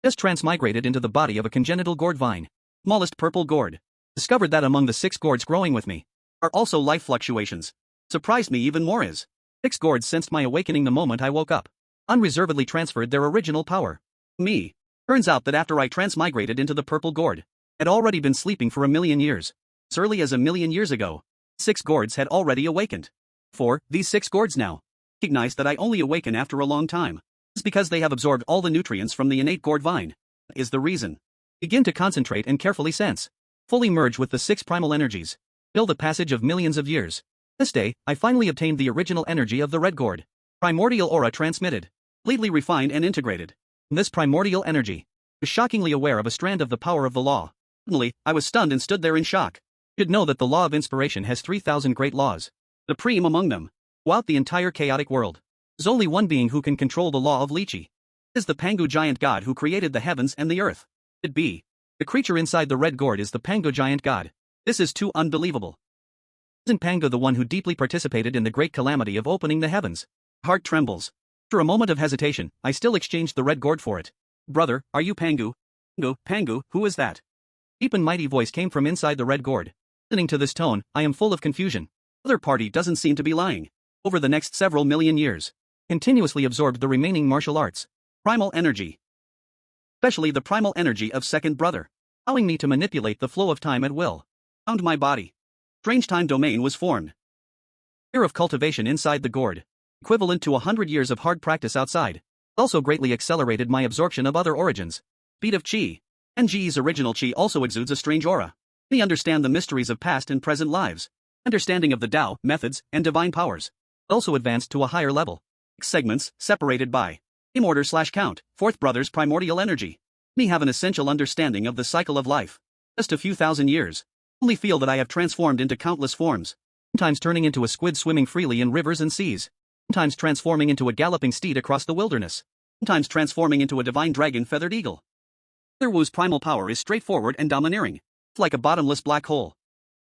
Just transmigrated into the body of a congenital gourd vine. Smallest purple gourd. Discovered that among the 6 gourds growing with me are also life fluctuations. Surprised me even more is 6 gourds sensed my awakening the moment I woke up. Unreservedly transferred their original power. Me. Turns out that after I transmigrated into the purple gourd, had already been sleeping for 1,000,000 years. As early as 1,000,000 years ago, 6 gourds had already awakened. For these 6 gourds now recognize that I only awaken after a long time. It's because they have absorbed all the nutrients from the innate gourd vine. That is the reason. Begin to concentrate and carefully sense. Fully merge with the 6 primal energies. Fill the passage of millions of years. This day, I finally obtained the original energy of the red gourd. Primordial aura transmitted. Completely refined and integrated. This primordial energy was shockingly aware of a strand of the power of the law. Suddenly, I was stunned and stood there in shock. You should know that the law of inspiration has 3,000 great laws. Supreme among them. Throughout the entire chaotic world, there's only one being who can control the law of Lychee. It is the Pangu giant god who created the heavens and the earth. It be. The creature inside the red gourd is the Pangu giant god. This is too unbelievable. Isn't Pangu the one who deeply participated in the great calamity of opening the heavens? Heart trembles. After a moment of hesitation, I still exchanged the red gourd for it. Brother, are you Pangu? Pangu, who is that? Deep and mighty voice came from inside the red gourd. Listening to this tone, I am full of confusion. The other party doesn't seem to be lying. Over the next several million years, continuously absorbed the remaining martial arts. Primal energy. Especially the primal energy of second brother, allowing me to manipulate the flow of time at will. Found my body. Strange time domain was formed. Year of cultivation inside the gourd, equivalent to 100 years of hard practice outside, also greatly accelerated my absorption of other origins. Speed of chi. NGE's original chi also exudes a strange aura. We understand the mysteries of past and present lives. Understanding of the Tao, methods, and divine powers. Also advanced to a higher level. 6 segments, separated by name order/count, fourth brother's primordial energy. Me have an essential understanding of the cycle of life. Just a few thousand years. Only feel that I have transformed into countless forms. Sometimes turning into a squid swimming freely in rivers and seas. Sometimes transforming into a galloping steed across the wilderness. Sometimes transforming into a divine dragon-feathered eagle. Mother Wu's primal power is straightforward and domineering. It's like a bottomless black hole,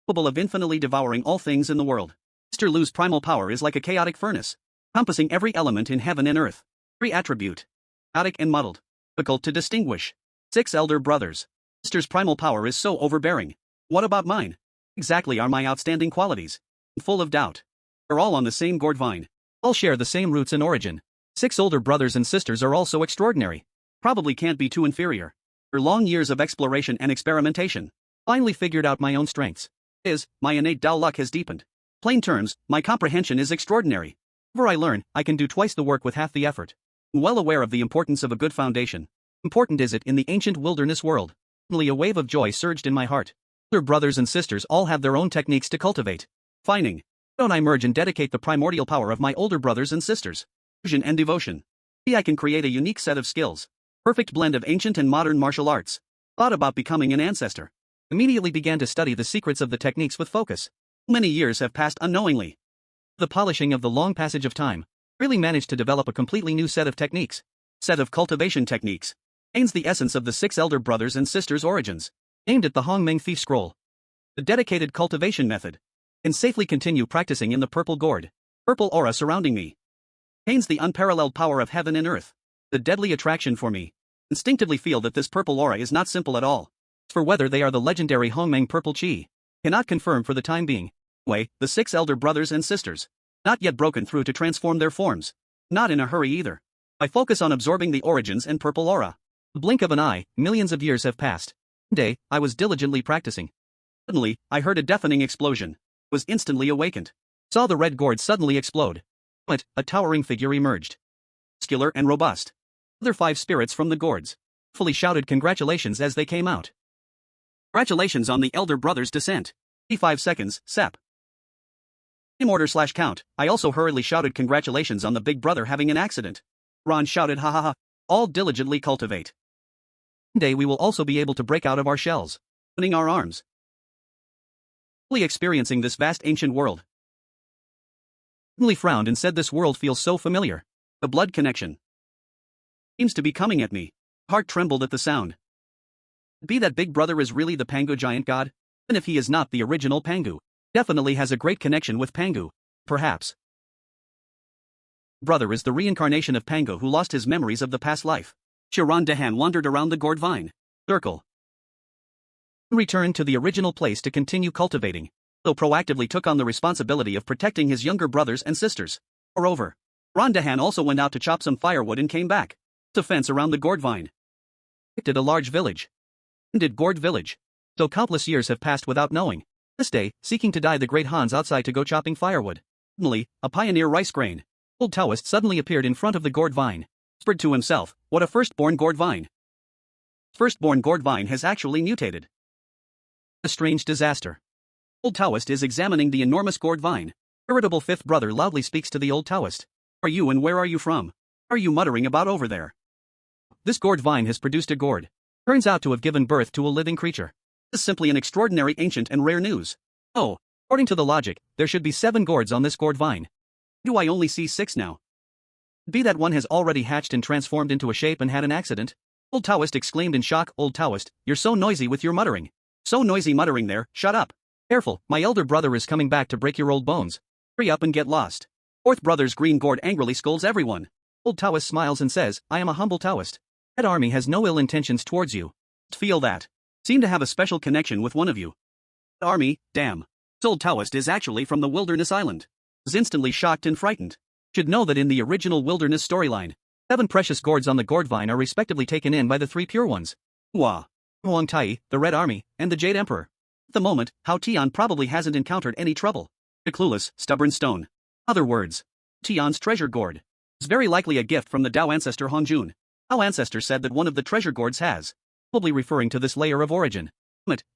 capable of infinitely devouring all things in the world. Mr. Lu's primal power is like a chaotic furnace, encompassing every element in heaven and earth. Every attribute. Chaotic and muddled. Difficult to distinguish. 6 elder brothers. Mr.'s primal power is so overbearing. What about mine? Exactly are my outstanding qualities? Full of doubt. We're all on the same gourd vine. All share the same roots and origin. 6 older brothers and sisters are also extraordinary. Probably can't be too inferior. For long years of exploration and experimentation, finally figured out my own strengths. My innate Tao luck has deepened. Plain terms, my comprehension is extraordinary. Whatever I learn, I can do twice the work with half the effort. I'm well aware of the importance of a good foundation. Important is it in the ancient wilderness world. Suddenly a wave of joy surged in my heart. Other brothers and sisters all have their own techniques to cultivate. Why don't I merge and dedicate the primordial power of my older brothers and sisters? Fusion and devotion. Maybe I can create a unique set of skills. Perfect blend of ancient and modern martial arts. Thought about becoming an ancestor. Immediately began to study the secrets of the techniques with focus. Many years have passed unknowingly. The polishing of the long passage of time, really managed to develop a completely new set of techniques. Set of cultivation techniques. Aims the essence of the 6 elder brothers and sisters' origins. Aimed at the Hongmeng Thief Scroll. The dedicated cultivation method. Can safely continue practicing in the purple gourd. Purple aura surrounding me. Contains the unparalleled power of heaven and earth. The deadly attraction for me. Instinctively feel that this purple aura is not simple at all. As for whether they are the legendary Hongmeng purple chi, cannot confirm for the time being. Anyway, the 6 elder brothers and sisters. Not yet broken through to transform their forms. Not in a hurry either. I focus on absorbing the origins and purple aura. The blink of an eye, millions of years have passed. One day, I was diligently practicing. Suddenly, I heard a deafening explosion. Was instantly awakened. Saw the red gourd suddenly explode. From it, a towering figure emerged. Muscular and robust. Other 5 spirits from the gourds fully shouted congratulations as they came out. Congratulations on the elder brother's descent. 35 seconds, Sep. In order/count, I also hurriedly shouted congratulations on the big brother having an accident. Ron shouted ha ha ha. All diligently cultivate. One day we will also be able to break out of our shells, opening our arms. Fully experiencing this vast ancient world. Suddenly frowned and said this world feels so familiar. The blood connection seems to be coming at me. Heart trembled at the sound. Be that big brother is really the Pangu giant god? Even if he is not the original Pangu, definitely has a great connection with Pangu. Perhaps. Brother is the reincarnation of Pangu who lost his memories of the past life. Chiron Dahan wandered around the gourd vine. Circle. Returned to the original place to continue cultivating, though proactively took on the responsibility of protecting his younger brothers and sisters. Moreover, Rondahan also went out to chop some firewood and came back to fence around the gourd vine. Did a large village. Did Gourd village. So countless years have passed without knowing. This day, seeking to die the great Hans outside to go chopping firewood. Suddenly, a pioneer rice grain. Old Taoist suddenly appeared in front of the gourd vine. Whispered to himself, what a firstborn gourd vine. Firstborn gourd vine has actually mutated. A strange disaster. Old Taoist is examining the enormous gourd vine. Irritable fifth brother loudly speaks to the old Taoist. Are you and where are you from? Are you muttering about over there? This gourd vine has produced a gourd. Turns out to have given birth to a living creature. This is simply an extraordinary ancient and rare news. Oh, according to the logic, there should be 7 gourds on this gourd vine. Do I only see 6 now? Be that one has already hatched and transformed into a shape and had an accident? Old Taoist exclaimed in shock. Old Taoist, you're so noisy with your muttering. So noisy muttering there, shut up. Careful, my elder brother is coming back to break your old bones. Hurry up and get lost. Fourth brother's green gourd angrily scolds everyone. Old Taoist smiles and says, I am a humble Taoist. That army has no ill intentions towards you. Feel that. Seem to have a special connection with one of you. Army, damn. Old Taoist is actually from the wilderness island. Was instantly shocked and frightened. Should know that in the original wilderness storyline, 7 precious gourds on the gourd vine are respectively taken in by the 3 pure ones. Hua, Huang Tai, the Red Army, and the Jade Emperor. At the moment, Hao Tian probably hasn't encountered any trouble. The clueless, stubborn stone. Other words. Tian's treasure gourd. Is very likely a gift from the Tao ancestor Hongjun. Our ancestor said that one of the treasure gourds has, probably referring to this layer of origin.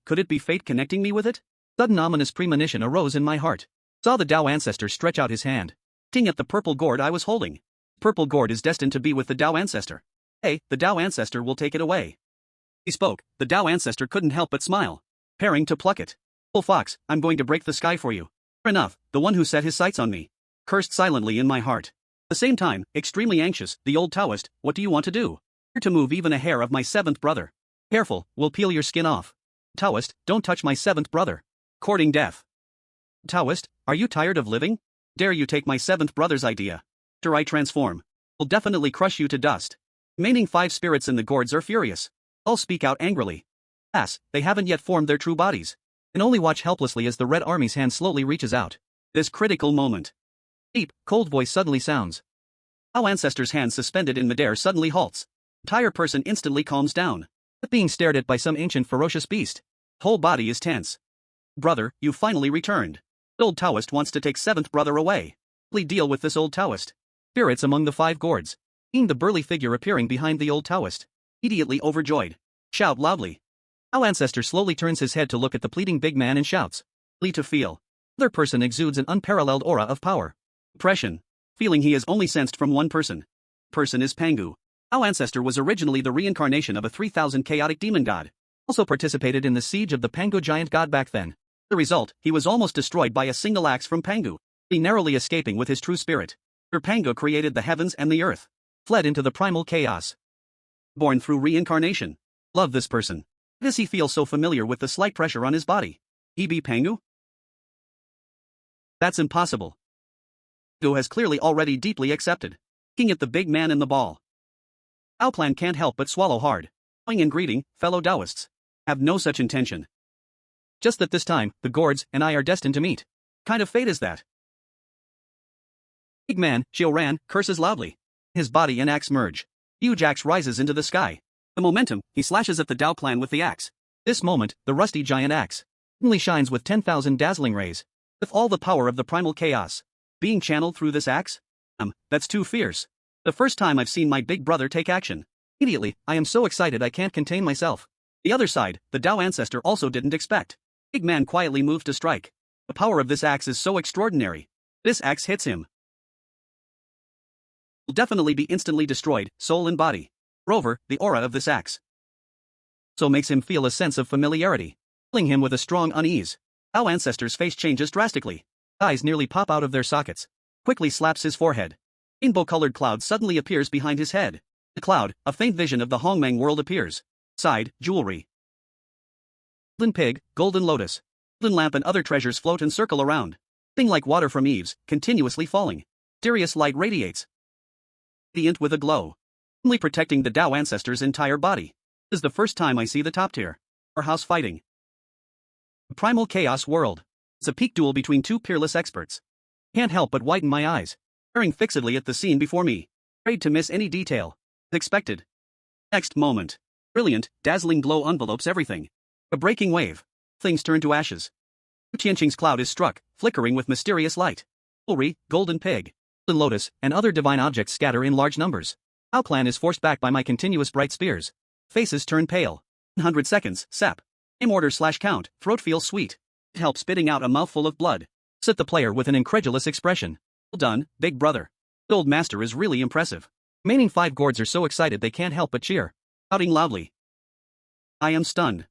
Could it be fate connecting me with it? Sudden ominous premonition arose in my heart. Saw the Tao ancestor stretch out his hand, pointing at the purple gourd I was holding. Purple gourd is destined to be with the Tao ancestor. Hey, the Tao ancestor will take it away. He spoke. The Tao ancestor couldn't help but smile, preparing to pluck it. Oh fox, I'm going to break the sky for you. Sure enough, the one who set his sights on me cursed silently in my heart. At the same time, extremely anxious, the old Taoist, what do you want to do? Here to move even a hair of my 7th brother. Careful, we'll peel your skin off. Taoist, don't touch my 7th brother. Courting death. Taoist, are you tired of living? Dare you take my 7th brother's idea? After I transform, will definitely crush you to dust. Remaining 5 spirits in the gourds are furious. All speak out angrily. Alas, they haven't yet formed their true bodies. And only watch helplessly as the Red Army's hand slowly reaches out. This critical moment. Deep, cold voice suddenly sounds. Our ancestor's hand suspended in midair suddenly halts. Entire person instantly calms down. Being stared at by some ancient ferocious beast. Whole body is tense. Brother, you finally returned. Old Taoist wants to take 7th brother away. Please deal with this old Taoist. Spirits among the 5 gourds. Seeing the burly figure appearing behind the old Taoist. Immediately overjoyed. Shout loudly. Our ancestor slowly turns his head to look at the pleading big man and shouts. Plead to feel. Other person exudes an unparalleled aura of power. Impression. Feeling he is only sensed from one person. Person is Pangu. Our ancestor was originally the reincarnation of a 3000 chaotic demon god. Also participated in the siege of the Pangu giant god back then. The result, he was almost destroyed by a single axe from Pangu. He narrowly escaping with his true spirit. Pangu created the heavens and the earth. Fled into the primal chaos. Born through reincarnation. Love this person. Why does he feel so familiar with the slight pressure on his body? He be Pangu? That's impossible. Pangu has clearly already deeply accepted. Looking at the big man in the ball. Aoplan can't help but swallow hard. Bowing and greeting, fellow Taoists. Have no such intention. Just that this time, the gourds and I are destined to meet. What kind of fate is that? Big man, Xiao curses loudly. His body and axe merge. Huge axe rises into the sky. The momentum, he slashes at the Tao clan with the axe. This moment, the rusty giant axe suddenly shines with 10,000 dazzling rays. With all the power of the primal chaos being channeled through this axe? That's too fierce. The first time I've seen my big brother take action. Immediately, I am so excited I can't contain myself. The other side, the Tao ancestor also didn't expect. Big man quietly moved to strike. The power of this axe is so extraordinary. This axe hits him. Will definitely be instantly destroyed, soul and body. Moreover, the aura of this axe so makes him feel a sense of familiarity, filling him with a strong unease. Our ancestor's face changes drastically. Eyes nearly pop out of their sockets. Quickly slaps his forehead. Rainbow-colored cloud suddenly appears behind his head. The cloud, a faint vision of the Hongmeng world appears. Side, jewelry. Golden pig, golden lotus. Golden lamp and other treasures float and circle around. Thing like water from eaves, continuously falling. Mysterious light radiates. Radiant with a glow. only protecting the Tao ancestor's entire body. This is the first time I see the top tier or house fighting. The primal chaos world. It's a peak duel between two peerless experts. Can't help but widen my eyes, staring fixedly at the scene before me, afraid to miss any detail. As expected. Next moment. Brilliant, dazzling glow envelopes everything. A breaking wave. Things turn to ashes. Tianqing's cloud is struck, flickering with mysterious light. Jewelry, golden pig, golden lotus, and other divine objects scatter in large numbers. Our clan is forced back by my continuous bright spears. Faces turn pale. 100 seconds, sap. Aim order/count, throat feels sweet. It helps spitting out a mouthful of blood. Sit the player with an incredulous expression. Well done, big brother. The old master is really impressive. Remaining 5 gourds are so excited they can't help but cheer, shouting loudly. I am stunned.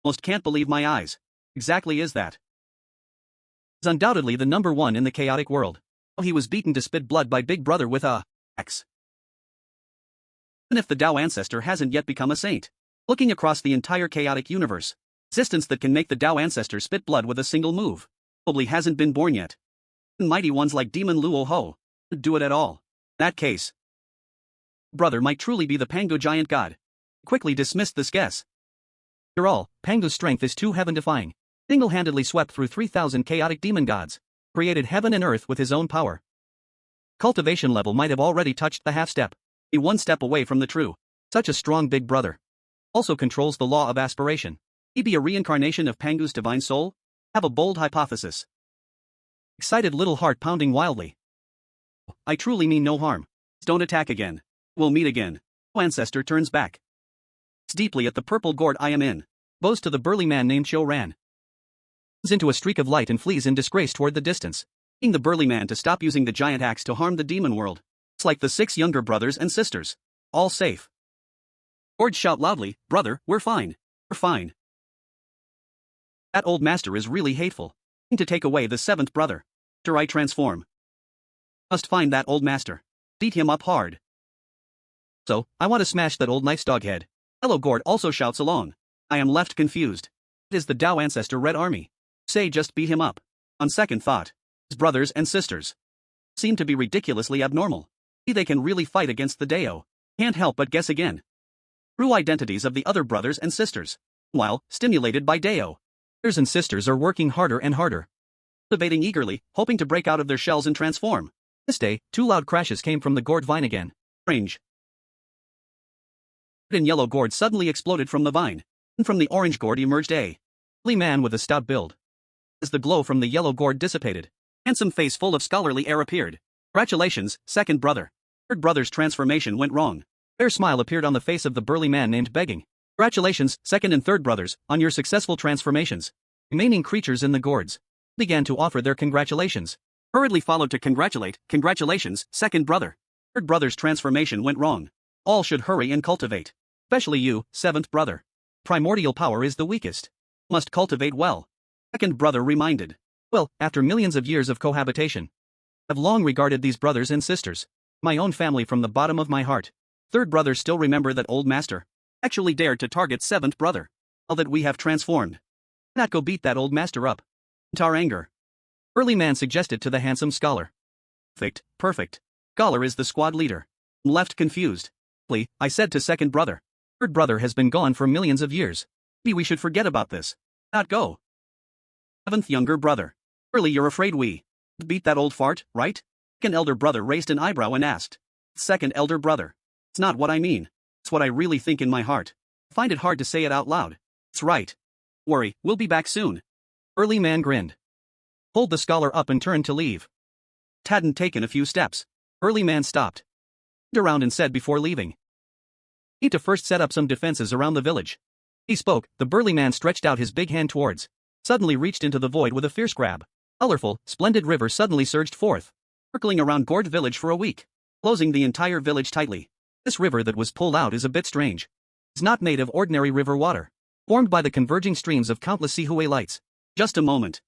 Almost can't believe my eyes. Exactly is that. He's undoubtedly the number 1 in the chaotic world. Oh, he was beaten to spit blood by big brother with a axe. Even if the Tao ancestor hasn't yet become a saint. Looking across the entire chaotic universe, existence that can make the Tao ancestor spit blood with a single move probably hasn't been born yet. Mighty ones like Demon Luo Ho would do it at all. In that case, brother might truly be the Pango giant god. Quickly dismissed this guess. After all, Pango's strength is too heaven-defying. Single-handedly swept through 3,000 chaotic demon gods, created heaven and earth with his own power. Cultivation level might have already touched the half-step, be 1 step away from the true. Such a strong big brother. Also controls the law of aspiration. He be a reincarnation of Pangu's divine soul? Have a bold hypothesis. Excited little heart pounding wildly. I truly mean no harm. Don't attack again. We'll meet again. Ancestor turns back. It's deeply at the purple gourd I am in. Bows to the burly man named Qiu Ran. Into a streak of light and flees in disgrace toward the distance. Being the burly man to stop using the giant axe to harm the demon world. It's like the 6 younger brothers and sisters. All safe. Gourd shout loudly, brother, we're fine. We're fine. That old master is really hateful. To take away the 7th brother. After I transform. Must find that old master. Beat him up hard. So, I want to smash that old nice dog head. Hello Gourd also shouts along. I am left confused. It is the Tao ancestor Red Army. Say just beat him up. On second thought. His brothers and sisters seem to be ridiculously abnormal. See they can really fight against the Dao. Can't help but guess again. True identities of the other brothers and sisters. While, stimulated by Dao. Brothers and sisters are working harder and harder. Debating eagerly, hoping to break out of their shells and transform. This day, 2 loud crashes came from the gourd vine again. Strange. Red and yellow gourd suddenly exploded from the vine. And from the orange gourd emerged a burly man with a stout build. As the glow from the yellow gourd dissipated, handsome face full of scholarly air appeared. Congratulations, second brother. Third brother's transformation went wrong. Fair smile appeared on the face of the burly man named begging. Congratulations, second and third brothers, on your successful transformations. Remaining creatures in the gourds began to offer their congratulations. Hurriedly followed to congratulate, congratulations, second brother. Third brother's transformation went wrong. All should hurry and cultivate. Especially you, 7th brother. Primordial power is the weakest. Must cultivate well. Second brother reminded. Well, after millions of years of cohabitation, I've long regarded these brothers and sisters, my own family from the bottom of my heart. Third brother still remember that old master actually dared to target 7th brother. All that we have transformed. Not go beat that old master up. Tar anger. Early man suggested to the handsome scholar. Perfect, perfect. Scholar is the squad leader. Left confused. I said to second brother. Third brother has been gone for millions of years. Maybe we should forget about this. Not go. 7th younger brother. Early you're afraid we beat that old fart, right? Second elder brother raised an eyebrow and asked. Second elder brother. It's not what I mean. It's what I really think in my heart. I find it hard to say it out loud. It's right. Worry, we'll be back soon. Early man grinned. Pulled the scholar up and turned to leave. Hadn't taken a few steps. Early man stopped. Turned around and said before leaving. Need to first set up some defenses around the village. He spoke, the burly man stretched out his big hand towards. Suddenly reached into the void with a fierce grab. Colorful, splendid river suddenly surged forth. Circling around Gourd village for a week. Closing the entire village tightly. This river that was pulled out is a bit strange. It's not made of ordinary river water. Formed by the converging streams of countless Sihui lights. Just a moment.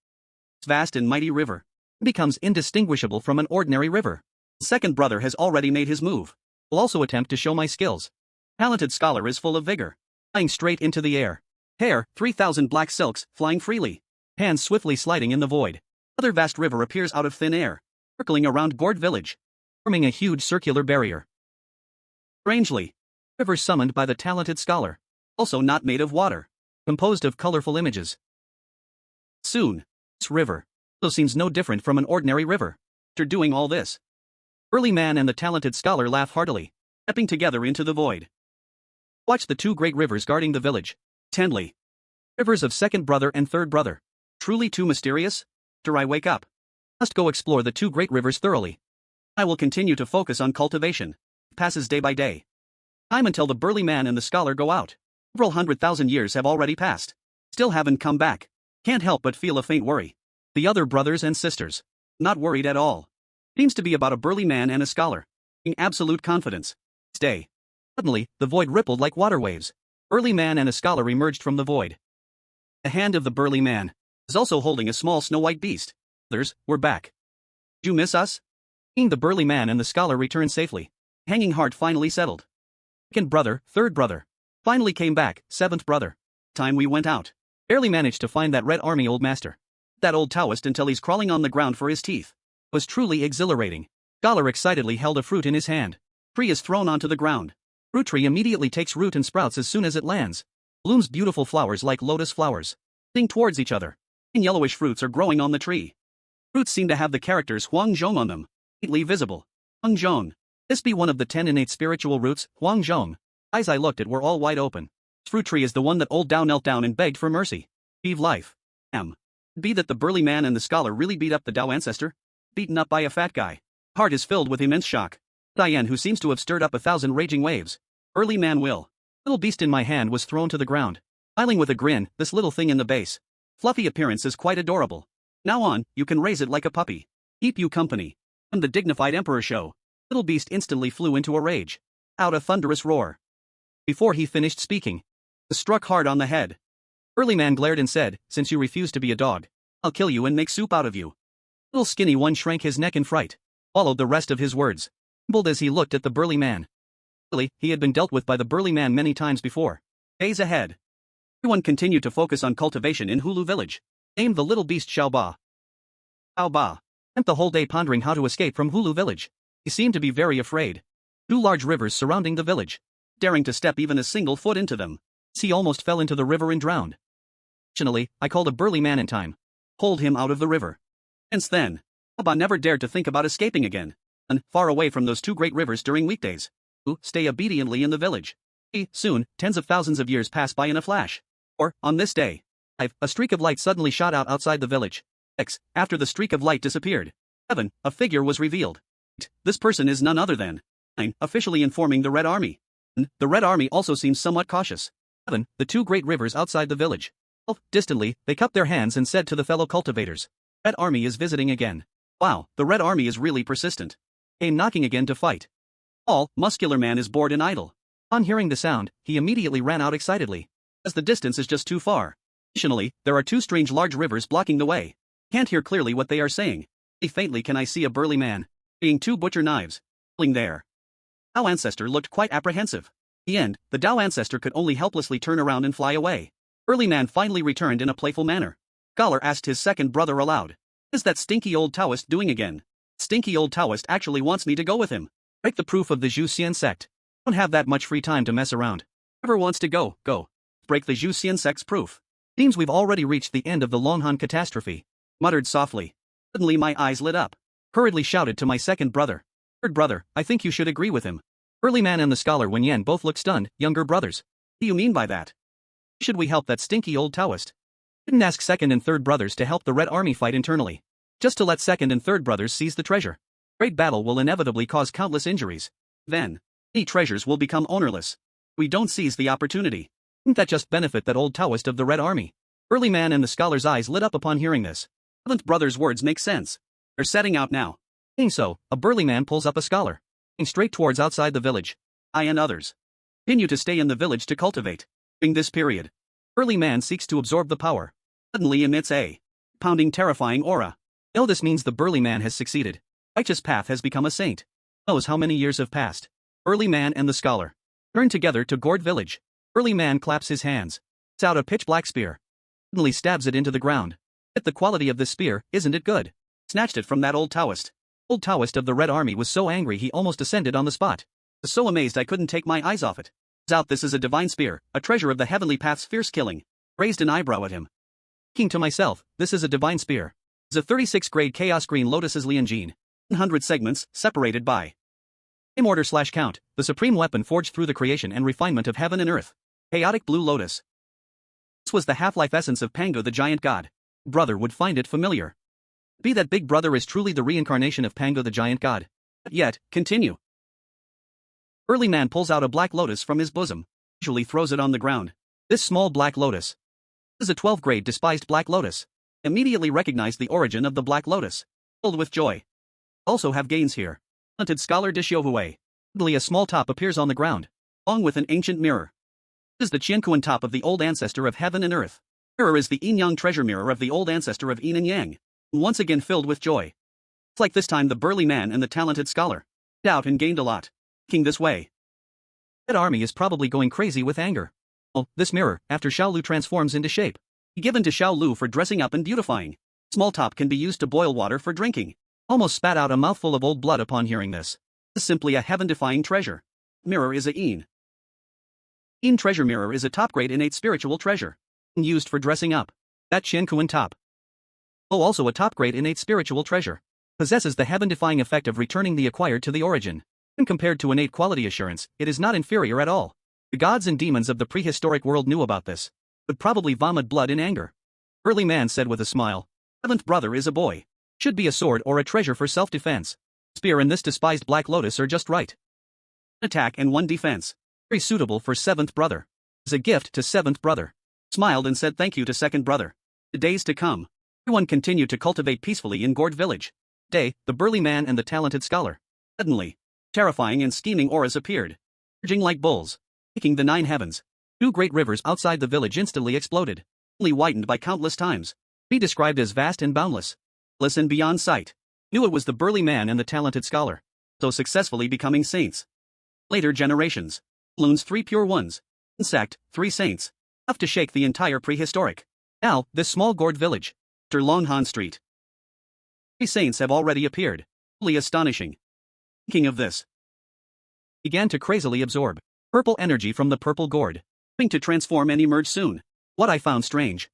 This vast and mighty river becomes indistinguishable from an ordinary river. Second brother has already made his move. Will also attempt to show my skills. Talented scholar is full of vigor. Flying straight into the air. Hair, 3,000 black silks, flying freely. Hands swiftly sliding in the void. Another vast river appears out of thin air. Circling around Gourd village. Forming a huge circular barrier. Strangely, river summoned by the talented scholar. Also not made of water. Composed of colorful images. Soon, this river also seems no different from an ordinary river. After doing all this, early man and the talented scholar laugh heartily, stepping together into the void. Watch the two great rivers guarding the village. Tenley. Rivers of second brother and third brother. Truly too mysterious? After I wake up, must go explore the two great rivers thoroughly. I will continue to focus on cultivation. Passes day by day. Time until the burly man and the scholar go out. Several 100,000 years have already passed. Still haven't come back. Can't help but feel a faint worry. The other brothers and sisters. Not worried at all. Seems to be about a burly man and a scholar. In absolute confidence. Stay. Suddenly, the void rippled like water waves. Burly man and a scholar emerged from the void. The hand of the burly man is also holding a small snow-white beast. Others, we're back. Did you miss us? Seeing the burly man and the scholar return safely. Hanging heart finally settled. Second brother, third brother. Finally came back, seventh brother. Time we went out. Barely managed to find that Red Army old master. That old Taoist until he's crawling on the ground for his teeth. Was truly exhilarating. Scholar excitedly held a fruit in his hand. Tree is thrown onto the ground. Fruit tree immediately takes root and sprouts as soon as it lands. Blooms beautiful flowers like lotus flowers. Sing towards each other. And yellowish fruits are growing on the tree. Fruits seem to have the characters Huang Zhong on them. Neatly visible. Huang Zhong. This be one of the 10 innate spiritual roots, Huang Zhong. Eyes I looked at were all wide open. This fruit tree is the one that old Dao knelt down and begged for mercy. Eve life. Be that the burly man and the scholar really beat up the Dao ancestor? Beaten up by a fat guy. Heart is filled with immense shock. Diane who seems to have stirred up 1,000 raging waves. Burly man will. Little beast in my hand was thrown to the ground. Smiling with a grin, this little thing in the base. Fluffy appearance is quite adorable. Now on, you can raise it like a puppy. Keep you company. And the dignified emperor show. Little beast instantly flew into a rage. Out a thunderous roar. Before he finished speaking, was struck hard on the head. Burly man glared and said, since you refuse to be a dog, I'll kill you and make soup out of you. Little skinny one shrank his neck in fright. Followed the rest of his words. Trembled as he looked at the burly man. Really, he had been dealt with by the burly man many times before. Days ahead. Everyone continued to focus on cultivation in Hulu village. Named the little beast Xiao Ba. Xiao Ba spent the whole day pondering how to escape from Hulu village. He seemed to be very afraid. Two large rivers surrounding the village. Daring to step even a single foot into them. He almost fell into the river and drowned. Fortunately, I called a burly man in time. Pulled him out of the river. Since then, Xiao Ba never dared to think about escaping again. And far away from those two great rivers during weekdays. Who stay obediently in the village. Soon, tens of thousands of years pass by in a flash. Or, on this day, a streak of light suddenly shot out outside the village. After the streak of light disappeared. 7. A figure was revealed. This person is none other than 9. Officially informing the Red Army. The Red Army also seems somewhat cautious. 7. The two great rivers outside the village. 12. Distantly, they cupped their hands and said to the fellow cultivators. Red Army is visiting again. Wow, the Red Army is really persistent. Came knocking again to fight. All, muscular man is bored and idle. On hearing the sound, he immediately ran out excitedly. As the distance is just too far. Additionally, there are two strange large rivers blocking the way. Can't hear clearly what they are saying. Faintly can I see a burly man. Being two butcher knives. Pulling there. Dao ancestor looked quite apprehensive. In the end, the Dao ancestor could only helplessly turn around and fly away. Burly man finally returned in a playful manner. Scholar asked his second brother aloud. What is that stinky old Taoist doing again? Stinky old Taoist actually wants me to go with him. Break the proof of the Zhu Xian sect. Don't have that much free time to mess around. Whoever wants to go, go. Break the Zhu Xian sect's proof. Seems we've already reached the end of the Longhan catastrophe. Muttered softly. Suddenly my eyes lit up. Hurriedly shouted to my second brother. Third brother, I think you should agree with him. Burly man and the scholar Wen Yan both looked stunned, younger brothers. What do you mean by that? Should we help that stinky old Taoist? Didn't ask second and third brothers to help the Red Army fight internally. Just to let second and third brothers seize the treasure. Great battle will inevitably cause countless injuries. Then, any treasures will become ownerless. We don't seize the opportunity. Wouldn't that just benefit that old Taoist of the Red Army? Burly man and the scholar's eyes lit up upon hearing this. Seventh brother's words make sense. They're setting out now. Saying so, a burly man pulls up a scholar. Going straight towards outside the village. I and others continue to stay in the village to cultivate. During this period, burly man seeks to absorb the power. Suddenly emits a pounding terrifying aura. No, this means the burly man has succeeded. Righteous path has become a saint. Knows how many years have passed. Burly man and the scholar turn together to Gourd village. Burly man claps his hands. Takes out a pitch-black spear. Suddenly stabs it into the ground. Yet the quality of this spear, isn't it good? Snatched it from that old Taoist. Old Taoist of the Red Army was so angry he almost ascended on the spot. Was so amazed I couldn't take my eyes off it. Turns out this is a divine spear, a treasure of the heavenly path's fierce killing. Raised an eyebrow at him. Thinking to myself, this is a divine spear. It's a 36-grade Chaos Green Lotus's Liangine. 100 segments, separated by Immortar/count, the supreme weapon forged through the creation and refinement of heaven and earth. Chaotic Blue Lotus. This was the half-life essence of Pango the giant god. Brother would find it familiar. Be that big brother is truly the reincarnation of Pango the giant god. But yet, continue. Early man pulls out a black lotus from his bosom. Usually throws it on the ground. This small black lotus is a 12-grade despised black lotus. Immediately recognized the origin of the black lotus. Filled with joy. Also have gains here. Hunted scholar Dishyovue. Suddenly a small top appears on the ground, along with an ancient mirror. This is the Qiankuan top of the old ancestor of heaven and earth. Mirror is the Yin Yang treasure mirror of the old ancestor of Yin and Yang. Once again filled with joy. It's like this time the burly man and the talented scholar. Doubt and gained a lot. King this way. That army is probably going crazy with anger. Oh, this mirror, after Xiaolu transforms into shape. Given to Xiaolu for dressing up and beautifying. Small top can be used to boil water for drinking. Almost spat out a mouthful of old blood upon hearing this. This is simply a heaven-defying treasure. Mirror is a Yin. Yin treasure mirror is a top-grade innate spiritual treasure. Used for dressing up. That Qiankuan top. Oh, also a top-grade innate spiritual treasure. Possesses the heaven-defying effect of returning the acquired to the origin. When compared to innate quality assurance, it is not inferior at all. The gods and demons of the prehistoric world knew about this. Would probably vomit blood in anger. Early man said with a smile. Seventh brother is a boy. Should be a sword or a treasure for self-defense. Spear and this despised black lotus are just right. Attack and one defense. Very suitable for seventh brother. As a gift to seventh brother. Smiled and said thank you to second brother. The days to come. Everyone continued to cultivate peacefully in Gourd village. Day, the burly man and the talented scholar. Suddenly, terrifying and scheming auras appeared. Surging like bulls. Taking the 9 heavens. 2 great rivers outside the village instantly exploded. Only whitened by countless times. Be described as vast and boundless. And beyond sight. Knew it was the burly man and the talented scholar. So successfully becoming saints. Later generations. Loons 3 pure ones. Insect, 3 saints. Enough to shake the entire prehistoric. Now, this small Gourd village. After Longhan Street. 3 saints have already appeared. Truly astonishing. Thinking of this. Began to crazily absorb purple energy from the purple Gourd. Hoping to transform and emerge soon. What I found strange.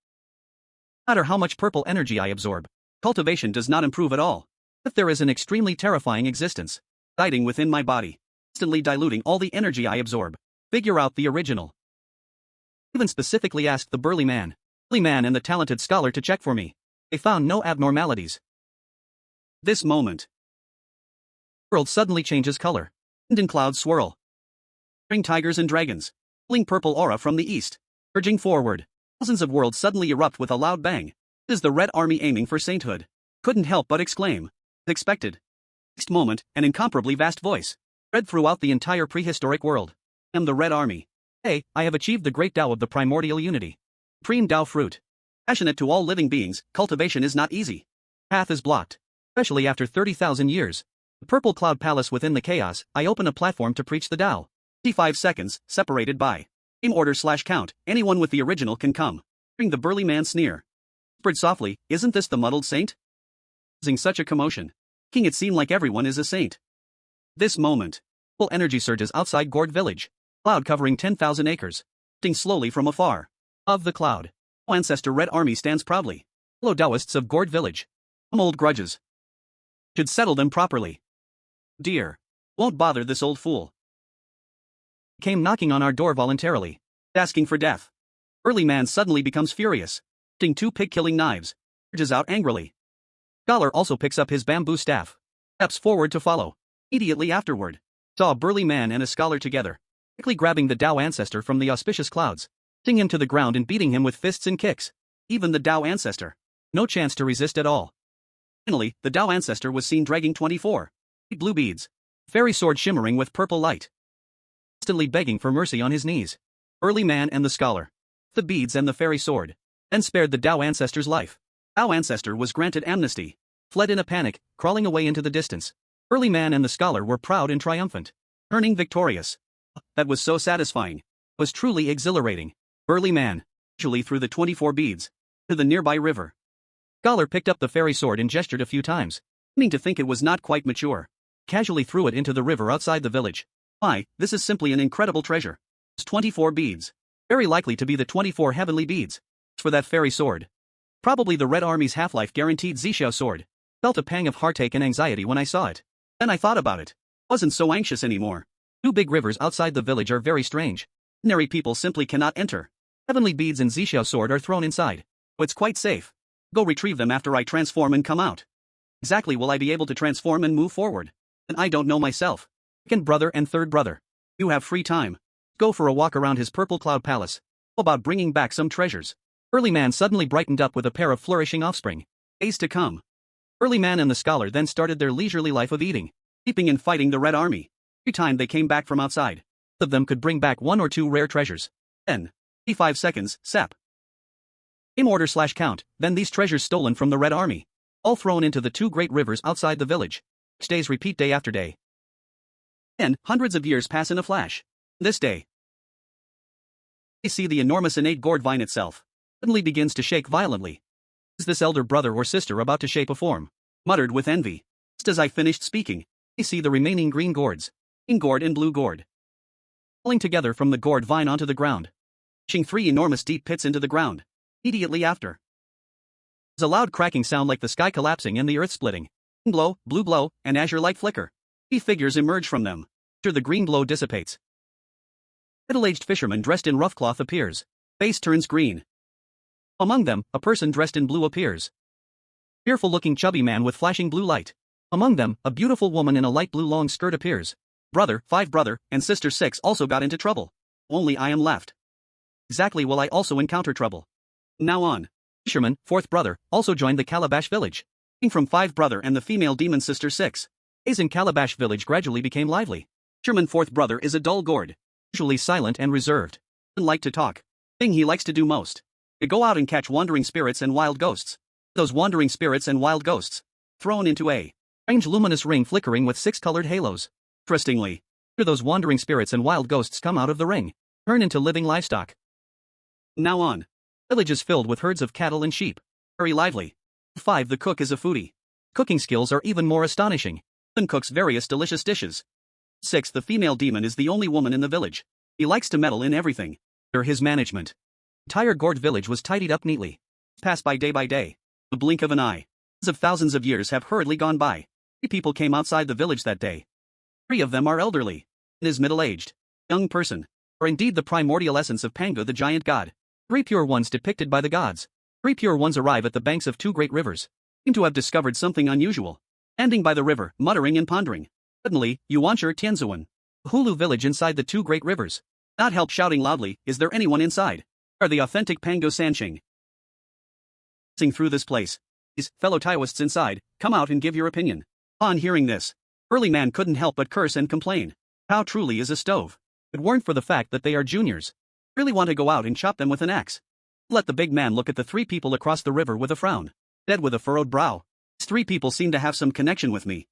No matter how much purple energy I absorb. Cultivation does not improve at all. But there is an extremely terrifying existence. Hiding within my body. Instantly diluting all the energy I absorb. Figure out the original. Even specifically asked the burly man and the talented scholar to check for me. They found no abnormalities. This moment. World suddenly changes color. Wind and clouds swirl. Spring tigers and dragons. Pulling purple aura from the east. Urging forward. Thousands of worlds suddenly erupt with a loud bang. It is the Red Army aiming for sainthood. Couldn't help but exclaim. Expected. Next moment, an incomparably vast voice. Spread throughout the entire prehistoric world. I am the Red Army. Hey, I have achieved the great Tao of the primordial unity. Supreme Tao fruit. Passionate to all living beings, cultivation is not easy. Path is blocked. Especially after 30,000 years. The purple cloud palace within the chaos, I open a platform to preach the Tao. 55 seconds, separated by Immortar/count, anyone with the original can come. Hearing the burly man sneer. Whispered softly, isn't this the muddled saint? Causing such a commotion. King, it seemed like everyone is a saint. This moment. Full energy surges outside Gourd village. Cloud covering 10,000 acres. Lifting slowly from afar. Of the cloud. Ancestor Red Army stands proudly. Fellow Taoists of Gourd village. Some old grudges. Should settle them properly. Dear. Won't bother this old fool. Came knocking on our door voluntarily. Asking for death. Early man suddenly becomes furious. Lifting 2 pig-killing knives. Surges out angrily. Scholar also picks up his bamboo staff. Steps forward to follow. Immediately afterward. Saw a burly man and a scholar together. Quickly grabbing the Tao ancestor from the auspicious clouds. Lifting him to the ground and beating him with fists and kicks. Even the Tao ancestor. No chance to resist at all. Finally, the Tao ancestor was seen dragging 24 blue beads. Fairy sword shimmering with purple light. Instantly begging for mercy on his knees. Early man and the scholar. The beads and the fairy sword. Then spared the Tao ancestor's life. Tao ancestor was granted amnesty. Fled in a panic, crawling away into the distance. Early man and the scholar were proud and triumphant. Turning victorious. That was so satisfying. Was truly exhilarating. Early man. Usually threw the 24 beads. To the nearby river. Scholar picked up the fairy sword and gestured a few times. Seeming to think it was not quite mature. Casually threw it into the river outside the village. This is simply an incredible treasure. It's 24 beads. Very likely to be the 24 heavenly beads. For that fairy sword. Probably the Red Army's half-life guaranteed Zishao sword. Felt a pang of heartache and anxiety when I saw it. Then I thought about it. Wasn't so anxious anymore. Two big rivers outside the village are very strange. Ordinary people simply cannot enter. Heavenly beads and Zishao sword are thrown inside. It's quite safe. Go retrieve them after I transform and come out. Exactly will I be able to transform and move forward? And I don't know myself. Second brother and third brother. You have free time. Go for a walk around his purple cloud palace. How about bringing back some treasures? Early man suddenly brightened up with a pair of flourishing offspring. Days to come. Early man and the scholar then started their leisurely life of eating, sleeping and fighting the Red Army. Every time they came back from outside, both of them could bring back 1 or 2 rare treasures. Then, 5 seconds, sap. Game order/count, then these treasures stolen from the Red Army. All thrown into the 2 great rivers outside the village. Each days repeat day after day. And hundreds of years pass in a flash. This day, I see the enormous innate gourd vine itself. Suddenly begins to shake violently. Is this elder brother or sister about to shape a form? Muttered with envy. Just as I finished speaking, I see the remaining green gourds. Green gourd and blue gourd. Falling together from the gourd vine onto the ground. Pushing 3 enormous deep pits into the ground. Immediately after, there's a loud cracking sound like the sky collapsing and the earth splitting. Green glow, blue glow, and azure light flicker. 3 figures emerge from them. After the green glow dissipates, middle-aged fisherman dressed in rough cloth appears. Face turns green. Among them, a person dressed in blue appears. Fearful-looking chubby man with flashing blue light. Among them, a beautiful woman in a light blue long skirt appears. Brother, 5 brother, and sister 6 also got into trouble. Only I am left. Exactly will I also encounter trouble. Now on. Fisherman, 4th brother, also joined the Calabash village. From 5 brother and the female demon sister 6. Days in Calabash village gradually became lively. Fisherman 4th brother is a dull gourd. Usually silent and reserved. Doesn't like to talk. Thing he likes to do most. To go out and catch wandering spirits and wild ghosts. Those wandering spirits and wild ghosts. Thrown into a strange luminous ring flickering with 6 colored halos. Interestingly, those wandering spirits and wild ghosts come out of the ring. Turn into living livestock. Now on. Village is filled with herds of cattle and sheep. Very lively. 5 The cook is a foodie. Cooking skills are even more astonishing. And cooks various delicious dishes. 6 The female demon is the only woman in the village. He likes to meddle in everything. Under his management, the entire Gourd village was tidied up neatly. Passed by day. The blink of an eye. Tens of thousands of years have hurriedly gone by. 3 people came outside the village that day. 3 of them are elderly. And is middle-aged. Young person. Are indeed the primordial essence of Pangu the giant god. 3 pure ones depicted by the gods. 3 pure ones arrive at the banks of 2 great rivers. Seem to have discovered something unusual. Standing by the river, muttering and pondering. Suddenly, Yuansher Tianzuan. The Hulu village inside the 2 great rivers. Not help shouting loudly, is there anyone inside? Are the authentic Pangu Sanqing. Passing through this place. These fellow Taoists inside, come out and give your opinion. On hearing this, early man couldn't help but curse and complain. How truly is a stove. It weren't for the fact that they are juniors. Really want to go out and chop them with an axe. Let the big man look at the 3 people across the river with a frown. Dead with a furrowed brow. These 3 people seem to have some connection with me.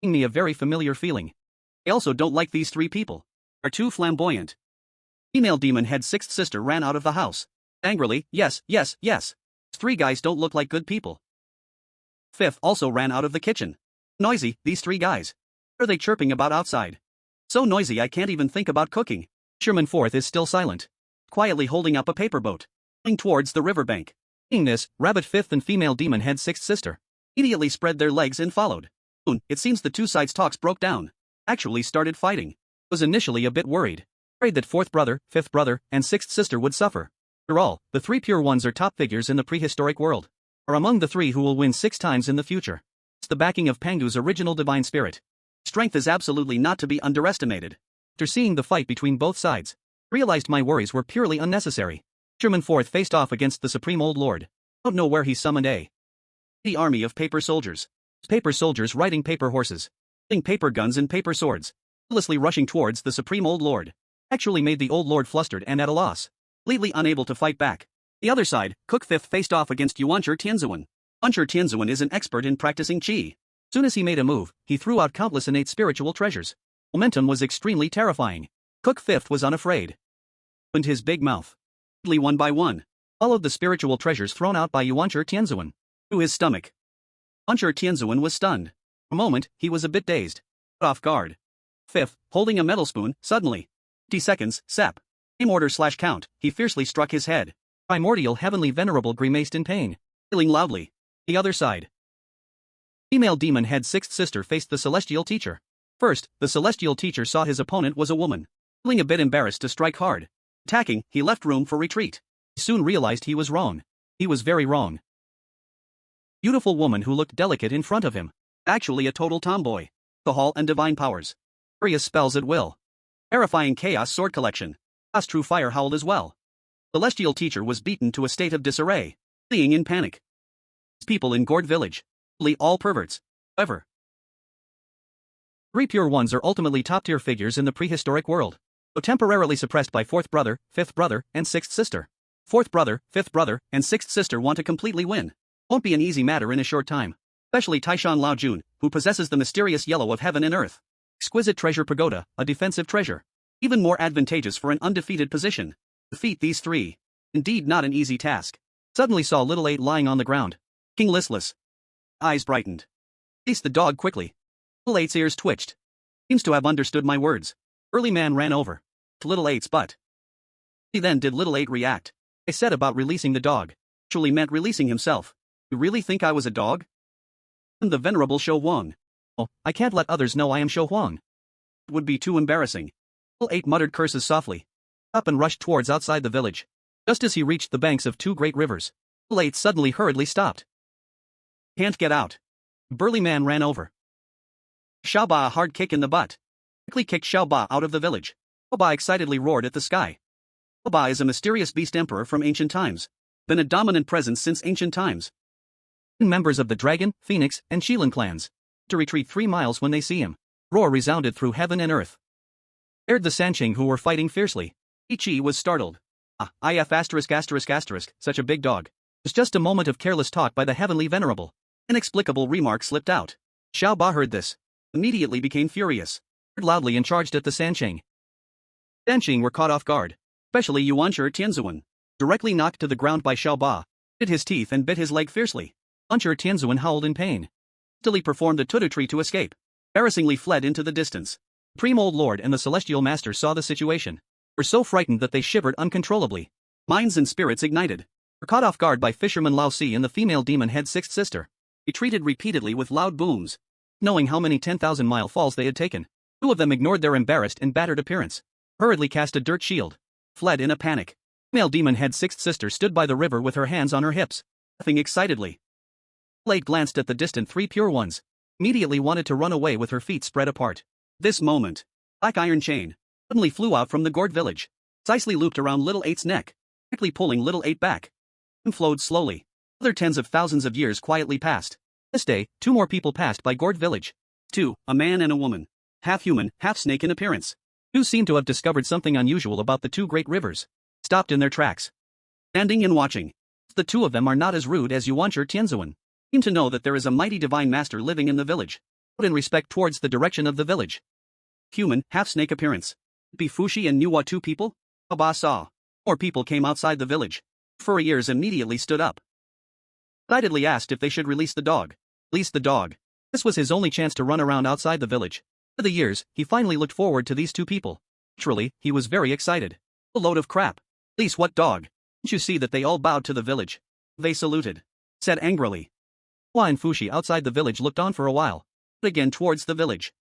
Giving me a very familiar feeling. I also don't like these 3 people. Are too flamboyant. Female demon head 6th sister ran out of the house. Angrily, yes. These 3 guys don't look like good people. 5th also ran out of the kitchen. Noisy, these 3 guys. What are they chirping about outside? So noisy I can't even think about cooking. Fisherman 4th is still silent. Quietly holding up a paper boat. Going towards the riverbank. Seeing this, Rabbit 5th and female demon head 6th sister immediately spread their legs and followed. Soon, it seems the 2 sides' talks broke down. Actually started fighting. Was initially a bit worried. Afraid that 4th brother, 5th brother, and 6th sister would suffer. After all, the 3 pure ones are top figures in the prehistoric world. Are among the 3 who will win 6 times in the future. It's the backing of Pangu's original divine spirit. Strength is absolutely not to be underestimated. After seeing the fight between both sides, realized my worries were purely unnecessary. Fisherman 4th faced off against the Supreme Old Lord. Don't know where he summoned the army of paper soldiers. Paper soldiers riding paper horses. Holding paper guns and paper swords. Endlessly rushing towards the Supreme Old Lord. Actually made the Old Lord flustered and at a loss. Completely unable to fight back. The other side, Cook 5th faced off against Yuansher Tianzuan. Yuansher Tianzuan is an expert in practicing qi. Soon as he made a move, he threw out countless innate spiritual treasures. Momentum was extremely terrifying. Cook 5th was unafraid. Opened his big mouth. One by one, followed the spiritual treasures thrown out by Yuansher Tianzuan. To his stomach. Yuansher Tianzuan was stunned. For a moment, he was a bit dazed. Caught off guard. Fifth, holding a metal spoon, suddenly. 50 seconds, sep. Aim order / count, he fiercely struck his head. Primordial heavenly venerable grimaced in pain, wailing loudly. The other side. Female demon head sixth sister faced the celestial teacher. First, the celestial teacher saw his opponent was a woman. Feeling a bit embarrassed to strike hard. Attacking, he left room for retreat. He soon realized he was wrong. He was very wrong. Beautiful woman who looked delicate in front of him. Actually a total tomboy. Alcohol and divine powers. Various spells at will. Terrifying chaos sword collection. Chaos true fire howled as well. Celestial teacher was beaten to a state of disarray. Fleeing in panic. People in Gourd village. All perverts. However. 3 pure ones are ultimately top-tier figures in the prehistoric world, though temporarily suppressed by 4th brother, 5th brother, and 6th sister. 4th brother, 5th brother, and 6th sister want to completely win. Won't be an easy matter in a short time. Especially Taishan Lao Jun, who possesses the mysterious yellow of heaven and earth. Exquisite treasure pagoda, a defensive treasure. Even more advantageous for an undefeated position. Defeat these 3. Indeed not an easy task. Suddenly saw little 8 lying on the ground. King listless. Eyes brightened. Released the dog quickly. Little 8's ears twitched. Seems to have understood my words. Early man ran over. To little 8's butt. Then did little 8 react. I said about releasing the dog. Actually meant releasing himself. You really think I was a dog? I'm the venerable Shou Huang. Oh, I can't let others know I am Shou Huang. It would be too embarrassing. Little 8 muttered curses softly. Up and rushed towards outside the village. Just as he reached the banks of 2 great rivers, little 8 suddenly hurriedly stopped. Can't get out. Burly man ran over. Xiaoba a hard kick in the butt. Quickly kicked Xiaoba out of the village. Xiaoba excitedly roared at the sky. Xiaoba is a mysterious beast emperor from ancient times. Been a dominant presence since ancient times. Members of the Dragon, Phoenix, and Shilin clans to retreat 3 miles when they see him. Roar resounded through heaven and earth. Aired the Sanqing who were fighting fiercely. Ichi was startled. Such a big dog. It was just a moment of careless talk by the heavenly venerable. Inexplicable remark slipped out. Xiao Ba heard this. Immediately became furious. Roared loudly and charged at the Sanqing. Sanqing were caught off guard. Especially Yuanshi Tianzuan. Directly knocked to the ground by Xiao Ba. Bit his teeth and bit his leg fiercely. Yuanshi Tianzuan howled in pain. Hastily performed a tututri to escape. Embarrassingly fled into the distance. The Supreme Old Lord and the Celestial Master saw the situation. Were so frightened that they shivered uncontrollably. Minds and spirits ignited. Were caught off guard by fisherman Lao Si and the female demon head sixth sister. Retreated repeatedly with loud booms. Knowing how many 10,000-mile falls they had taken, 2 of them ignored their embarrassed and battered appearance. Hurriedly cast a dirt shield. Fled in a panic. Female demon head sixth sister stood by the river with her hands on her hips, laughing excitedly. Late glanced at the distant 3 pure ones. Immediately wanted to run away with her feet spread apart. This moment, black iron chain suddenly flew out from the Gourd village, precisely looped around little 8's neck, quickly pulling little 8 back. And flowed slowly. Other tens of thousands of years quietly passed. This day, 2 more people passed by Gourd village. 2, a man and a woman. Half human, half snake in appearance. 2 seemed to have discovered something unusual about the 2 great rivers. Stopped in their tracks. Standing and watching. The 2 of them are not as rude as Yuanshi Tianzuan. Seem to know that there is a mighty divine master living in the village. Put in respect towards the direction of the village. Human, half snake appearance. Be Fushi and Nuwa 2 people? Aba saw. More people came outside the village. Furry ears immediately stood up. Excitedly asked if they should release the dog. Release the dog. This was his only chance to run around outside the village. For the years, he finally looked forward to these 2 people. Naturally, he was very excited. A load of crap. Release what dog? Didn't you see that they all bowed to the village? They saluted. Said angrily. Hua and Fushi outside the village looked on for a while. But again towards the village.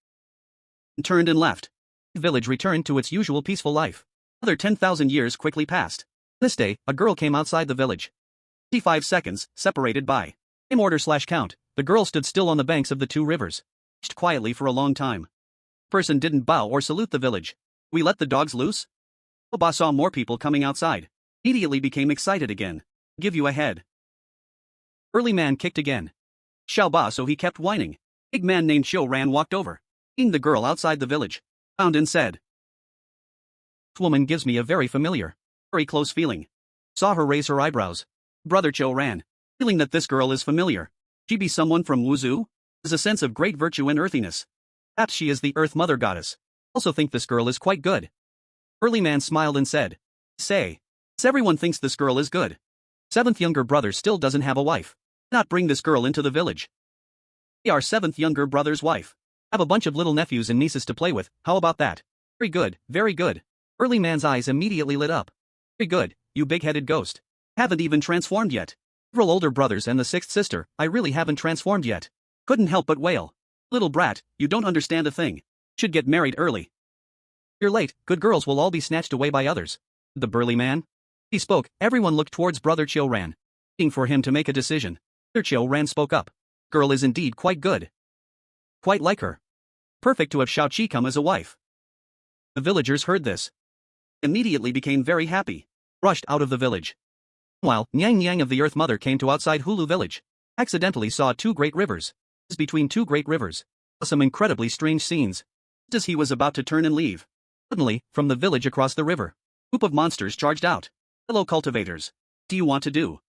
And turned and left. The village returned to its usual peaceful life. Another 10,000 years quickly passed. This day, a girl came outside the village. 55 seconds, separated by aim order / count, the girl stood still on the banks of the 2 rivers. Watched quietly for a long time. Person didn't bow or salute the village. We let the dogs loose? Oba saw more people coming outside. Immediately became excited again. Give you a head. Early man kicked again. Xiao Ba so he kept whining. Big man named Xiu Ran walked over. Seeing the girl outside the village. Found and said. This woman gives me a very familiar, very close feeling. Saw her raise her eyebrows. Brother Qiu ran. Feeling that this girl is familiar. She be someone from Wuzhou? There's a sense of great virtue and earthiness. Perhaps she is the Earth Mother Goddess. Also think this girl is quite good. Early man smiled and said. Say. Everyone thinks this girl is good. 7th younger brother still doesn't have a wife. Not bring this girl into the village. Be our 7th younger brother's wife. Have a bunch of little nephews and nieces to play with, how about that? Very good, very good. Early man's eyes immediately lit up. Very good, you big-headed ghost. Haven't even transformed yet. Several older brothers and the sixth sister, I really haven't transformed yet. Couldn't help but wail. Little brat, you don't understand a thing. Should get married early. You're late, good girls will all be snatched away by others. The burly man. He spoke, everyone looked towards Brother Chiu Ran, waiting for him to make a decision. Brother Chiu Ran spoke up. Girl is indeed quite good. Quite like her. Perfect to have Shao Chi come as a wife. The villagers heard this. Immediately became very happy. Rushed out of the village. Meanwhile, Nyang Nyang of the Earth Mother came to outside Hulu village. Accidentally saw two great rivers. Between two great rivers. Some incredibly strange scenes. Just as he was about to turn and leave. Suddenly, from the village across the river, a group of monsters charged out. Hello cultivators. Do you want to do?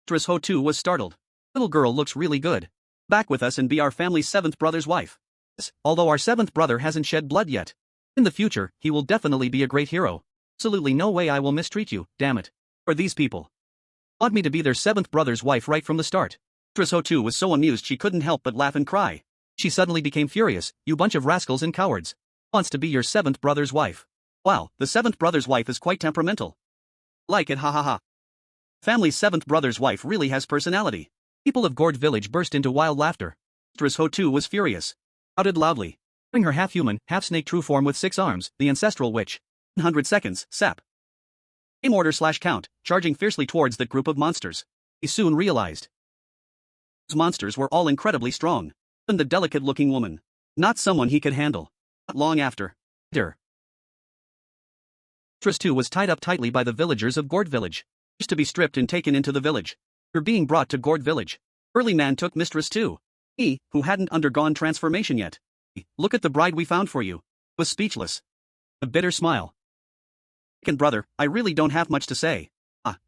Mistress Ho Tu was startled. Little girl looks really good. Back with us and be our family's seventh brother's wife. Yes, although our seventh brother hasn't shed blood yet. In the future, he will definitely be a great hero. Absolutely no way I will mistreat you, damn it. Or these people. Want me to be their seventh brother's wife right from the start. Mistress Ho Tu was so amused she couldn't help but laugh and cry. She suddenly became furious, you bunch of rascals and cowards. Wants to be your seventh brother's wife. Wow, the seventh brother's wife is quite temperamental. Like it, ha ha ha. Family's seventh brother's wife really has personality. People of Gourd village burst into wild laughter. Mistress Ho Tu was furious. Shouted loudly. Showing her half-human, half-snake true form with 6 arms, the ancestral witch. 100 seconds, sap. Aim order/count, charging fiercely towards that group of monsters. He soon realized. Those monsters were all incredibly strong. And the delicate-looking woman. Not someone he could handle. Not long after. Mistress Tu was tied up tightly by the villagers of Gourd village. Used to be stripped and taken into the village. After being brought to Gourd village. Early man took Mistress Tu. He, who hadn't undergone transformation yet. Look at the bride we found for you. Was speechless. A bitter smile. Second brother, I really don't have much to say.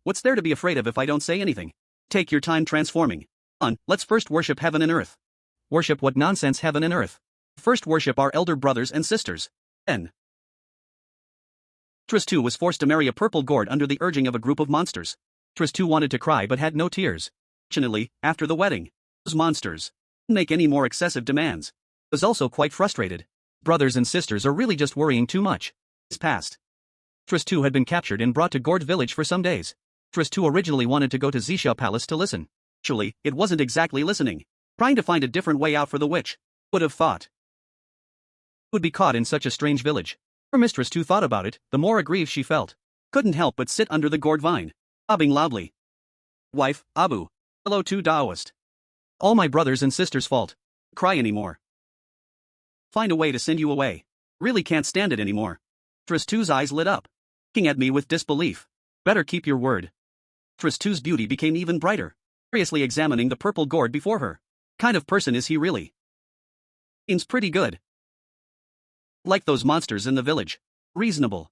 What's there to be afraid of if I don't say anything? Take your time transforming. Let's first worship heaven and earth. Worship what nonsense heaven and earth. First worship our elder brothers and sisters. Then. Mistress Tu was forced to marry a purple gourd under the urging of a group of monsters. Mistress Tu wanted to cry but had no tears. Fortunately, after the wedding, those monsters didn't make any more excessive demands. Was also quite frustrated. Brothers and sisters are really just worrying too much. Days passed. Mistress Tu had been captured and brought to Gourd village for some days. Mistress Tu originally wanted to go to Zixia Palace to listen. Actually, it wasn't exactly listening. Trying to find a different way out for the witch. Would have thought. Would be caught in such a strange village. Her Mistress Tu thought about it, the more aggrieved she felt. Couldn't help but sit under the gourd vine. Sobbing loudly. Wife, Abu. Hello to Daoist. All my brothers and sisters' fault. Cry anymore. Find a way to send you away. Really can't stand it anymore. Mistress Tu's eyes lit up. Looking at me with disbelief. Better keep your word. Mistress Tu's beauty became even brighter. Seriously examining the purple gourd before her. Kind of person is he really? Seems pretty good. Like those monsters in the village. Reasonable.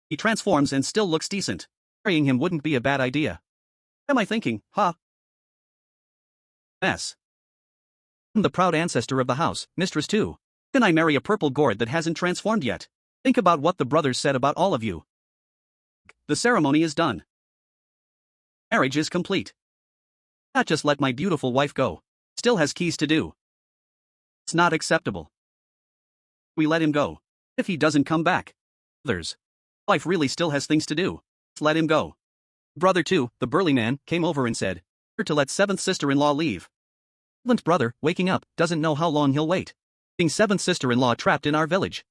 He transforms and still looks decent. Marrying him wouldn't be a bad idea. What am I thinking, huh? Mess. I'm the proud ancestor of the house, Mistress Tu. Can I marry a purple gourd that hasn't transformed yet? Think about what the brothers said about all of you. The ceremony is done. Marriage is complete. Not just let my beautiful wife go. Still has keys to do. It's not acceptable. We let him go. If he doesn't come back. Others. Wife really still has things to do. Let's let him go. Brother Tu, the burly man, came over and said, to let seventh sister-in-law leave. Silent brother, waking up, doesn't know how long he'll wait. Being seventh sister-in-law trapped in our village.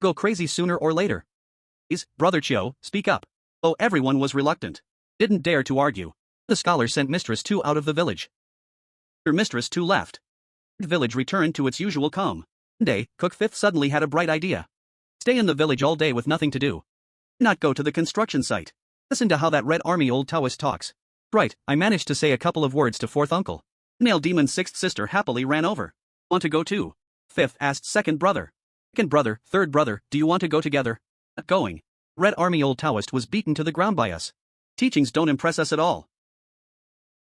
Go crazy sooner or later. Please, Brother Chiu, speak up. Oh, everyone was reluctant. Didn't dare to argue. The scholar sent Mistress Tu out of the village. Her Mistress Tu left. The village returned to its usual calm. One day, Cook Fifth suddenly had a bright idea. Stay in the village all day with nothing to do. Not go to the construction site. Listen to how that Red Army old Taoist talks. Right, I managed to say a couple of words to fourth uncle. Male demon sixth sister happily ran over. Want to go too? Fifth asked second brother. Second brother, third brother, do you want to go together? Not going. Red Army old Taoist was beaten to the ground by us. Teachings don't impress us at all.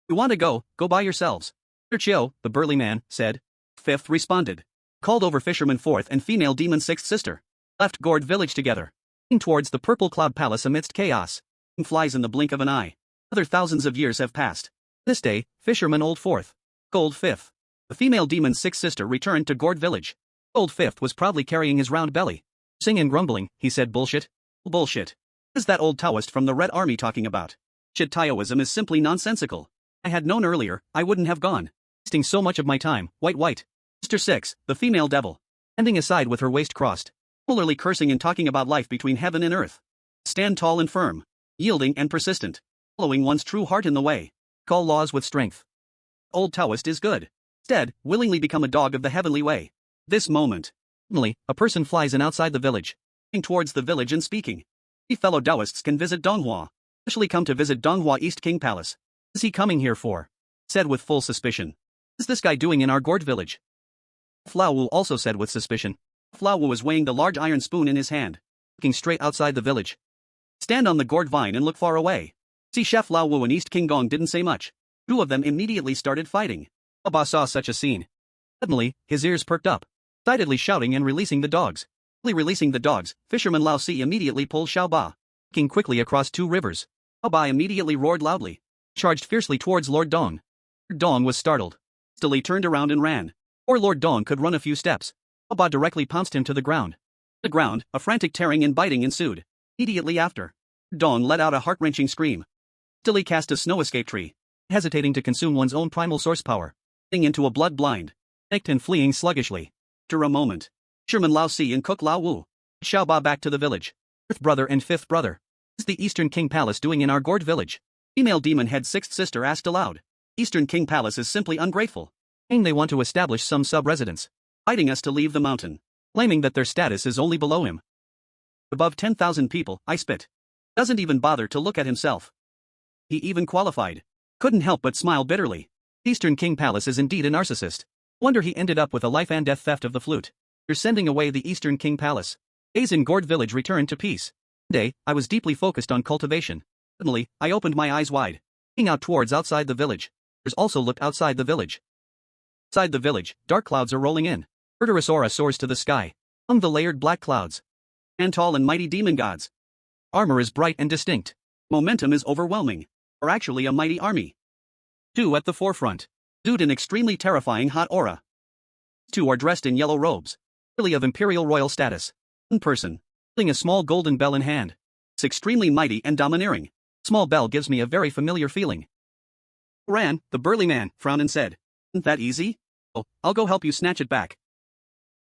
You want to go by yourselves. Mr. Chiu, the burly man, said. Fifth responded. Called over fisherman fourth and female demon sixth sister. Left Gourd village together. Towards the purple cloud palace amidst chaos. Flies in the blink of an eye. Other thousands of years have passed. This day, fisherman old fourth. Gold fifth. The female demon's sixth sister returned to Gourd village. Old fifth was proudly carrying his round belly. Singing and grumbling, he said, "Bullshit. Bullshit. What is that old Taoist from the Red Army talking about? Shit, Taoism is simply nonsensical. I had known earlier, I wouldn't have gone. Wasting so much of my time, white. Sister 6, the female devil. Ending aside with her waist crossed. Polarly cursing and talking about life between heaven and earth. Stand tall and firm. Yielding and persistent. Following one's true heart in the way. Call laws with strength. Old Taoist is good. Instead, willingly become a dog of the heavenly way. This moment. Suddenly, a person flies in outside the village. Heading towards the village and speaking. We fellow Taoists can visit Donghua. Especially come to visit Donghua East King Palace. What is he coming here for? Said with full suspicion. What is this guy doing in our Gourd village? Lao Wu also said with suspicion. Lao Wu was weighing the large iron spoon in his hand. Looking straight outside the village. Stand on the gourd vine and look far away. See, Chef Lao Wu and East King Gong didn't say much. Two of them immediately started fighting. Baba saw such a scene. Suddenly, his ears perked up. Excitedly shouting and releasing the dogs. Releasing the dogs, Fisherman Lao Si immediately pulled Xiao Ba. Walking quickly across 2 rivers. Xiao Ba immediately roared loudly. Charged fiercely towards Lord Dong. Lord Dong was startled. Hastily turned around and ran. Before Lord Dong could run a few steps, Xiao Ba directly pounced him to the ground. The ground, a frantic tearing and biting ensued. Immediately after, Dong let out a heart-wrenching scream. Hastily cast a snow escape tree, hesitating to consume one's own primal source power, getting into a blood-blind, panicked and fleeing sluggishly. After a moment, Fisherman Lao Si and Cook Lao Wu Xiao Ba back to the village. 4th brother and 5th brother. What is the Eastern King Palace doing in our Gourd village? Female demon head 6th sister asked aloud. Eastern King Palace is simply ungrateful. Saying they want to establish some sub-residence. Inviting us to leave the mountain. Claiming that their status is only below him. Above 10,000 people, I spit. Doesn't even bother to look at himself. He even qualified. Couldn't help but smile bitterly. Eastern King Palace is indeed a narcissist. Wonder he ended up with a life and death theft of the flute. You're sending away the Eastern King Palace. Days in Gourd village returned to peace. One day, I was deeply focused on cultivation. Suddenly, I opened my eyes wide. Looking out towards outside the village. Others also looked outside the village. Outside the village, dark clouds are rolling in. Murderous aura soars to the sky. Among the layered black clouds. And tall and mighty demon gods. Armor is bright and distinct. Momentum is overwhelming. Or actually a mighty army. 2 at the forefront. Exude an extremely terrifying hot aura. 2 are dressed in yellow robes. Really of imperial royal status. One person, holding a small golden bell in hand. It's extremely mighty and domineering. Small bell gives me a very familiar feeling. Ran, the burly man, frowned and said, "Isn't that easy? Oh, I'll go help you snatch it back."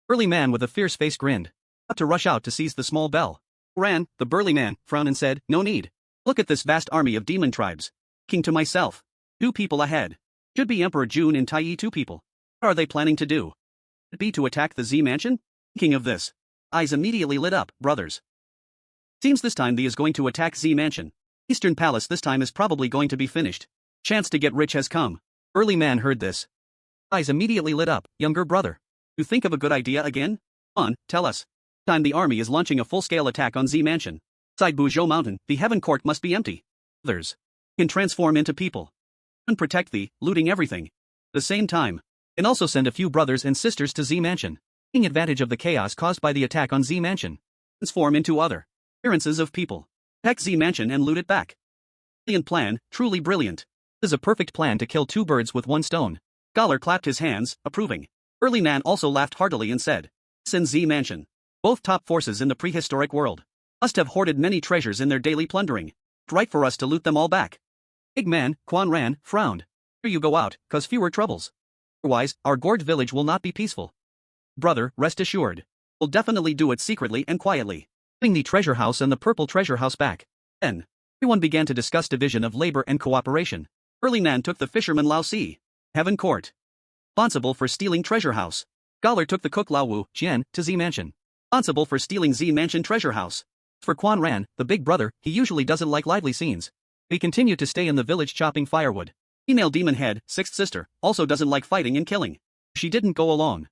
Burly man with a fierce face grinned. About to rush out to seize the small bell. Ran, the burly man, frowned and said, "No need. Look at this vast army of demon tribes. Thinking to myself. 2 people ahead. Should be Emperor Jun and Tai Yi 2 people. What are they planning to do? Would it be to attack the Z Mansion? Thinking of this. Eyes immediately lit up, brothers. Seems this time they is going to attack Z Mansion. Eastern Palace this time is probably going to be finished. Chance to get rich has come. Early man heard this. Eyes immediately lit up, younger brother. You think of a good idea again? On, tell us. Time the army is launching a full-scale attack on Z Mansion. Side Buzhou Mountain, the Heaven Court must be empty. Others can transform into people. And protect thee, looting everything. At the same time, can also send a few brothers and sisters to Z Mansion. Taking advantage of the chaos caused by the attack on Z Mansion. Transform into other appearances of people. Attack Z Mansion and loot it back. Brilliant plan, truly brilliant. This is a perfect plan to kill 2 birds with 1 stone. Scholar clapped his hands, approving. Early man also laughed heartily and said, "Send Z Mansion. Both top forces in the prehistoric world. Must have hoarded many treasures in their daily plundering. It's right for us to loot them all back." Big man, Quan Ran, frowned. "Here you go out, cause fewer troubles. Otherwise, our Gourd village will not be peaceful." Brother, rest assured. We'll definitely do it secretly and quietly. Putting the treasure house and the purple treasure house back. Then, everyone began to discuss division of labor and cooperation. Early Nan took the fisherman Lao Si, Heaven Court, responsible for stealing treasure house. Scholar took the cook Lao Wu, Jian, to Z Mansion, responsible for stealing Z Mansion treasure house. For Quan Ran, the big brother, he usually doesn't like lively scenes. He continued to stay in the village chopping firewood. Female demon head, 6th sister, also doesn't like fighting and killing. She didn't go along.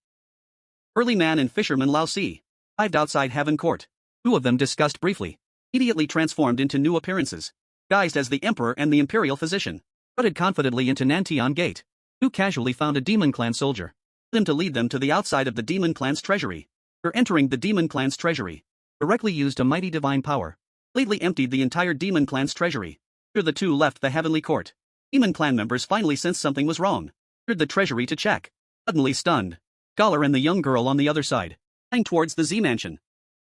Early man and fisherman Lao Si arrived outside Heaven Court. 2 of them discussed briefly. Immediately transformed into new appearances. Guised as the emperor and the imperial physician. Strutted confidently into Nantian Gate. 2 casually found a demon clan soldier. Told him to lead them to the outside of the demon clan's treasury. After entering the demon clan's treasury, directly used a mighty divine power. Completely emptied the entire demon clan's treasury. After the 2 left the heavenly court, demon clan members finally sensed something was wrong. Entered the treasury to check. Suddenly stunned, Scholar and the young girl on the other side, flying towards the Z Mansion.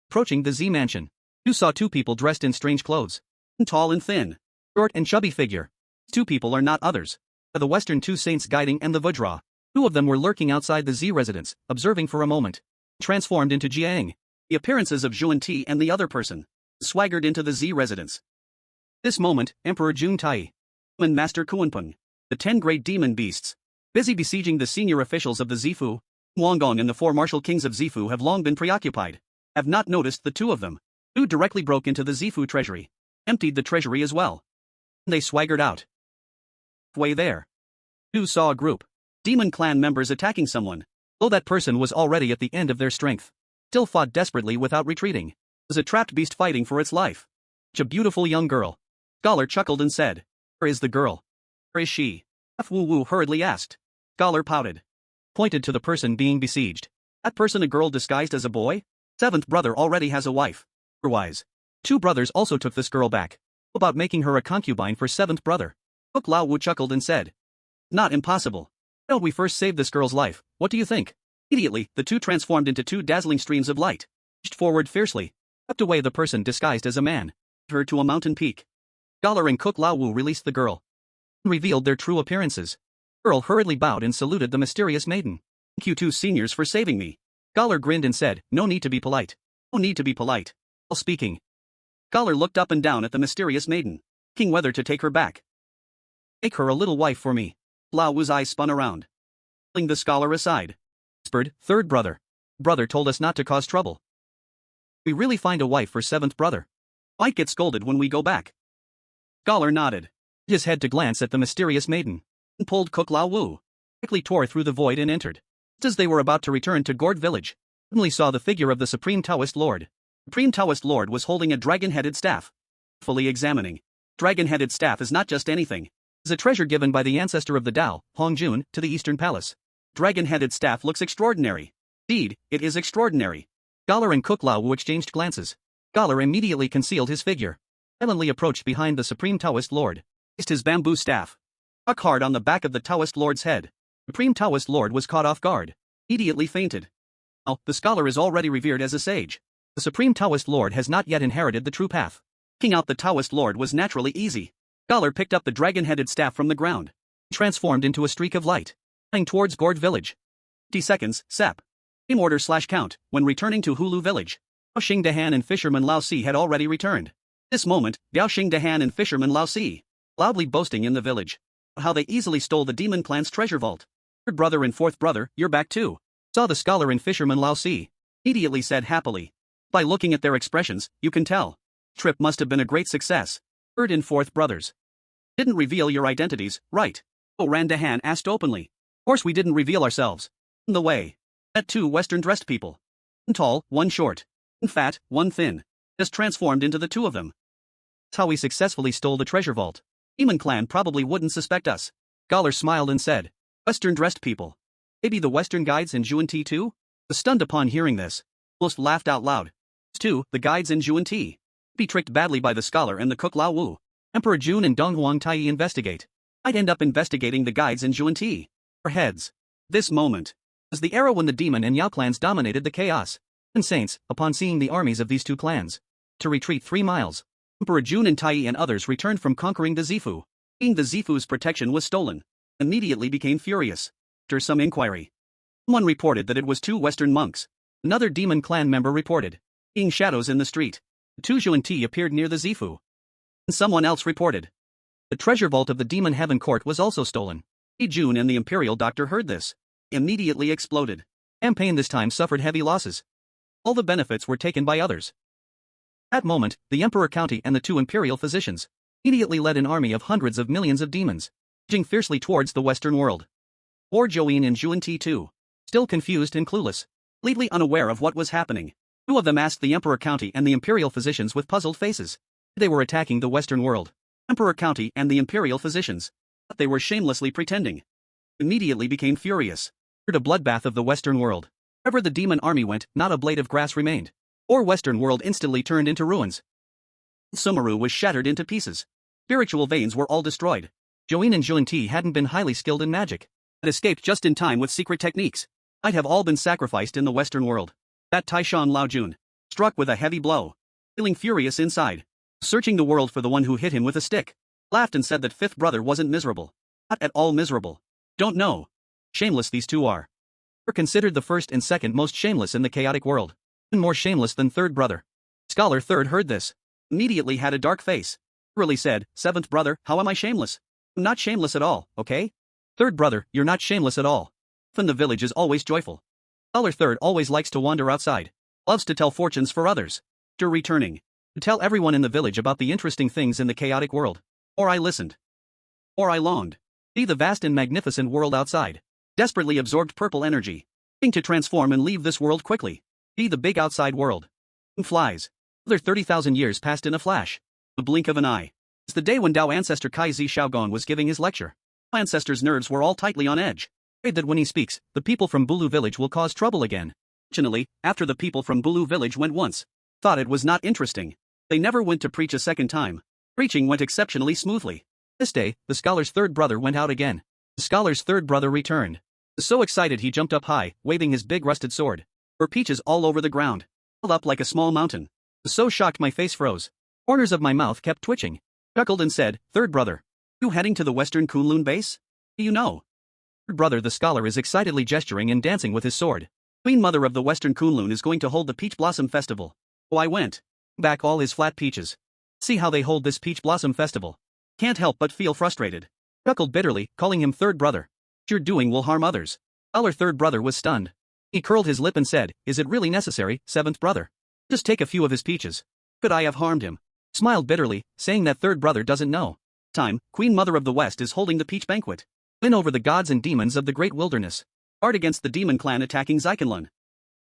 Approaching the Z Mansion, you saw two people dressed in strange clothes. Tall and thin, short and chubby figure. Two people are not others. The Western two saints guiding and the Vajra. Two of them were lurking outside the Z residence, observing for a moment. Transformed into Jiang. The appearances of Zhuan Ti and the other person swaggered into the Z residence. This moment, Emperor Jun Tai and Master Kuanpeng, the 10 great demon beasts, busy besieging the senior officials of the Zifu. Guangdong and the 4 martial kings of Zifu have long been preoccupied, have not noticed the two of them, who directly broke into the Zifu treasury, emptied the treasury as well. They swaggered out. Way there, Yu saw a group demon clan members attacking someone, though that person was already at the end of their strength, still fought desperately without retreating. It was a trapped beast fighting for its life. Such a beautiful young girl. Scholar chuckled and said, "Where is the girl? Where is she?" F. Wu Wu hurriedly asked. Scholar pouted. Pointed to the person being besieged. That person a girl disguised as a boy? Seventh brother already has a wife. Otherwise, 2 brothers also took this girl back. About making her a concubine for 7th brother. Hook Lao Wu chuckled and said, "Not impossible. Why don't we first save this girl's life, what do you think?" Immediately, the two transformed into 2 dazzling streams of light, pushed forward fiercely, swept away the person disguised as a man, her to a mountain peak. Scholar and Cook Lao Wu released the girl, and revealed their true appearances. Girl hurriedly bowed and saluted the mysterious maiden. "Thank you 2 seniors for saving me." Scholar grinned and said, "No need to be polite. No need to be polite." While speaking, Scholar looked up and down at the mysterious maiden, thinking whether to take her back. "Make her a little wife for me." Lao Wu's eyes spun around, pulling the scholar aside. Whispered, "Third brother. Brother told us not to cause trouble. We really find a wife for 7th brother. Might get scolded when we go back." Scholar nodded, his head to glance at the mysterious maiden, and pulled Cook Lao Wu, quickly tore through the void and entered. Just as they were about to return to Gourd village, suddenly saw the figure of the Supreme Taoist Lord. The Supreme Taoist Lord was holding a dragon-headed staff. Fully examining, dragon-headed staff is not just anything. It's a treasure given by the ancestor of the Tao, Hongjun, to the Eastern Palace. Dragon-headed staff looks extraordinary. Indeed, it is extraordinary. Scholar and Cook Lao Wu exchanged glances. Scholar immediately concealed his figure, silently approached behind the Supreme Taoist Lord, placed his bamboo staff, struck hard on the back of the Taoist Lord's head. The Supreme Taoist Lord was caught off guard, immediately fainted. Now, the scholar is already revered as a sage. The Supreme Taoist Lord has not yet inherited the true path. Taking out the Taoist Lord was naturally easy. Scholar picked up the dragon-headed staff from the ground, transformed into a streak of light, flying towards Gourd village. 50 seconds, Sep. Same order/count, when returning to Hulu village. Liao Xingdahan and fisherman Lao Si had already returned. This moment, Liao Xingdahan and fisherman Lao Si, loudly boasting in the village, how they easily stole the demon clan's treasure vault. "Third brother and 4th brother, you're back too." Saw the scholar and fisherman Lao Si, immediately said happily. "By looking at their expressions, you can tell. Trip must have been a great success. 3rd and 4th brothers. Didn't reveal your identities, right?" Oh, Randahan asked openly. "Of course we didn't reveal ourselves. In the way. Met 2 Western-dressed people. One tall, one short. One fat, one thin. Just transformed into the 2 of them. That's how we successfully stole the treasure vault. Demon clan probably wouldn't suspect us." Scholar smiled and said, "Western-dressed people. Maybe the Western guides and Zhuan Ti too?" Was stunned upon hearing this. Almost laughed out loud. It's 2, the guides and Zhuan Ti. Be tricked badly by the scholar and the Cook Lao Wu. Emperor Jun and Dong Huang Tai investigate. I'd end up investigating the guides and Zhuan Ti. Our heads. This moment was the era when the demon and Yao clans dominated the chaos. And saints, upon seeing the armies of these 2 clans, to retreat 3 miles. Emperor Jun and Tai and others returned from conquering the Zifu. Seeing the Zifu's protection was stolen, immediately became furious. After some inquiry, someone reported that it was 2 Western monks. Another demon clan member reported seeing shadows in the street. The 2 Zhuan Ti appeared near the Zifu. And someone else reported the treasure vault of the demon heaven court was also stolen. Jun and the imperial doctor heard this. Immediately exploded. Campaign this time suffered heavy losses. All the benefits were taken by others. At that moment, the Emperor County and the 2 imperial physicians immediately led an army of hundreds of millions of demons, marching fiercely towards the Western world. War Join and Zhuan Ti too, still confused and clueless, completely unaware of what was happening. 2 of them asked the Emperor County and the imperial physicians with puzzled faces. They were attacking the Western world. Emperor County and the imperial physicians thought they were shamelessly pretending. Immediately became furious. Feared a bloodbath of the Western world. Wherever the demon army went, not a blade of grass remained. Or Western world instantly turned into ruins. Sumeru was shattered into pieces. Spiritual veins were all destroyed. Join and Zhuan Ti hadn't been highly skilled in magic. had escaped just in time with secret techniques. I'd have all been sacrificed in the Western world. That Taishan Laojun, struck with a heavy blow, feeling furious inside, searching the world for the one who hit him with a stick, laughed and said that fifth brother wasn't miserable. Not at all miserable. Don't know. Shameless these two are. Were considered the first and second most shameless in the chaotic world, and more shameless than third brother. Scholar third heard this, immediately had a dark face. Really said, seventh brother, how am I shameless? I'm not shameless at all, okay? Third brother, you're not shameless at all. Often the village is always joyful. Scholar third always likes to wander outside, loves to tell fortunes for others. After returning, to tell everyone in the village about the interesting things in the chaotic world. Or I listened. Or I longed. See the vast and magnificent world outside. Desperately absorbed purple energy. Needing to transform and leave this world quickly. See the big outside world. Time flies. Another 30,000 years passed in a flash. The blink of an eye. It's the day when Tao ancestor Kai Zi Xiaogong was giving his lecture. My ancestor's nerves were all tightly on edge. Afraid that when he speaks, the people from Bulu village will cause trouble again. Fortunately, after the people from Bulu village went once, thought it was not interesting. They never went to preach a second time. Preaching went exceptionally smoothly. This day, the scholar's third brother went out again. The scholar's third brother returned. So excited he jumped up high, waving his big rusted sword. There were peaches all over the ground, held up like a small mountain. So shocked my face froze. Corners of my mouth kept twitching. Chuckled and said, third brother, you heading to the western Kunlun base? Do you know? Third brother the scholar is excitedly gesturing and dancing with his sword. Queen mother of the western Kunlun is going to hold the Peach Blossom Festival. Oh, I went back all his flat peaches. See how they hold this Peach Blossom Festival. Can't help but feel frustrated. Chuckled bitterly, calling him third brother. What you're doing will harm others. Our third brother was stunned. He curled his lip and said, is it really necessary, seventh brother? Just take a few of his peaches. Could I have harmed him? Smiled bitterly, saying that third brother doesn't know. Time, Queen Mother of the West is holding the peach banquet. Win over the gods and demons of the great wilderness. Guard against the demon clan attacking Zykanlun.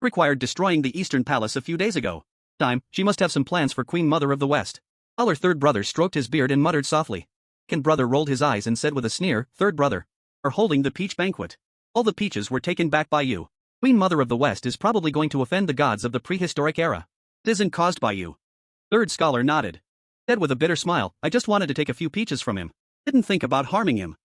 Required destroying the eastern palace a few days ago. Time, she must have some plans for Queen Mother of the West. Our third brother stroked his beard and muttered softly. Second brother rolled his eyes and said with a sneer, third brother, are holding the peach banquet. All the peaches were taken back by you. Queen Mother of the West is probably going to offend the gods of the prehistoric era. It isn't caused by you. Third scholar nodded. Said with a bitter smile, I just wanted to take a few peaches from him. Didn't think about harming him.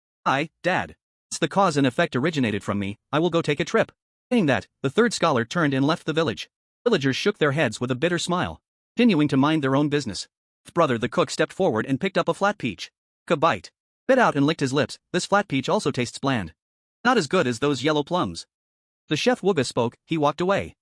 Dad. It's the cause and effect originated from me, I will go take a trip. Saying that, the third scholar turned and left the village. Villagers shook their heads with a bitter smile, continuing to mind their own business. Brother the cook stepped forward and picked up a flat peach. Took a bite. Bit out and licked his lips, this flat peach also tastes bland. Not as good as those yellow plums. The chef Wuga spoke, he walked away.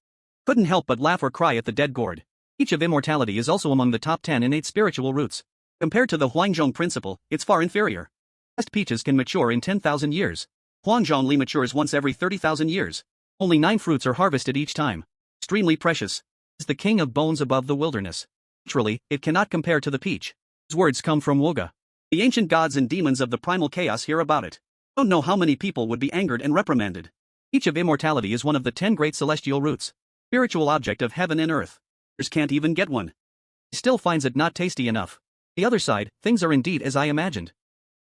Couldn't help but laugh or cry at the dead gourd. Each of immortality is also among the top 10 innate spiritual roots. Compared to the Huanzhong principle, it's far inferior. Best peaches can mature in 10,000 years. Huanzhong Li matures once every 30,000 years. Only 9 fruits are harvested each time. Extremely precious. It's the king of bones above the wilderness. Naturally, it cannot compare to the peach. His words come from Wuga. The ancient gods and demons of the primal chaos hear about it. Don't know how many people would be angered and reprimanded. Each of immortality is one of the 10 great celestial roots. Spiritual object of heaven and earth. Others can't even get one. He still finds it not tasty enough. The other side, things are indeed as I imagined.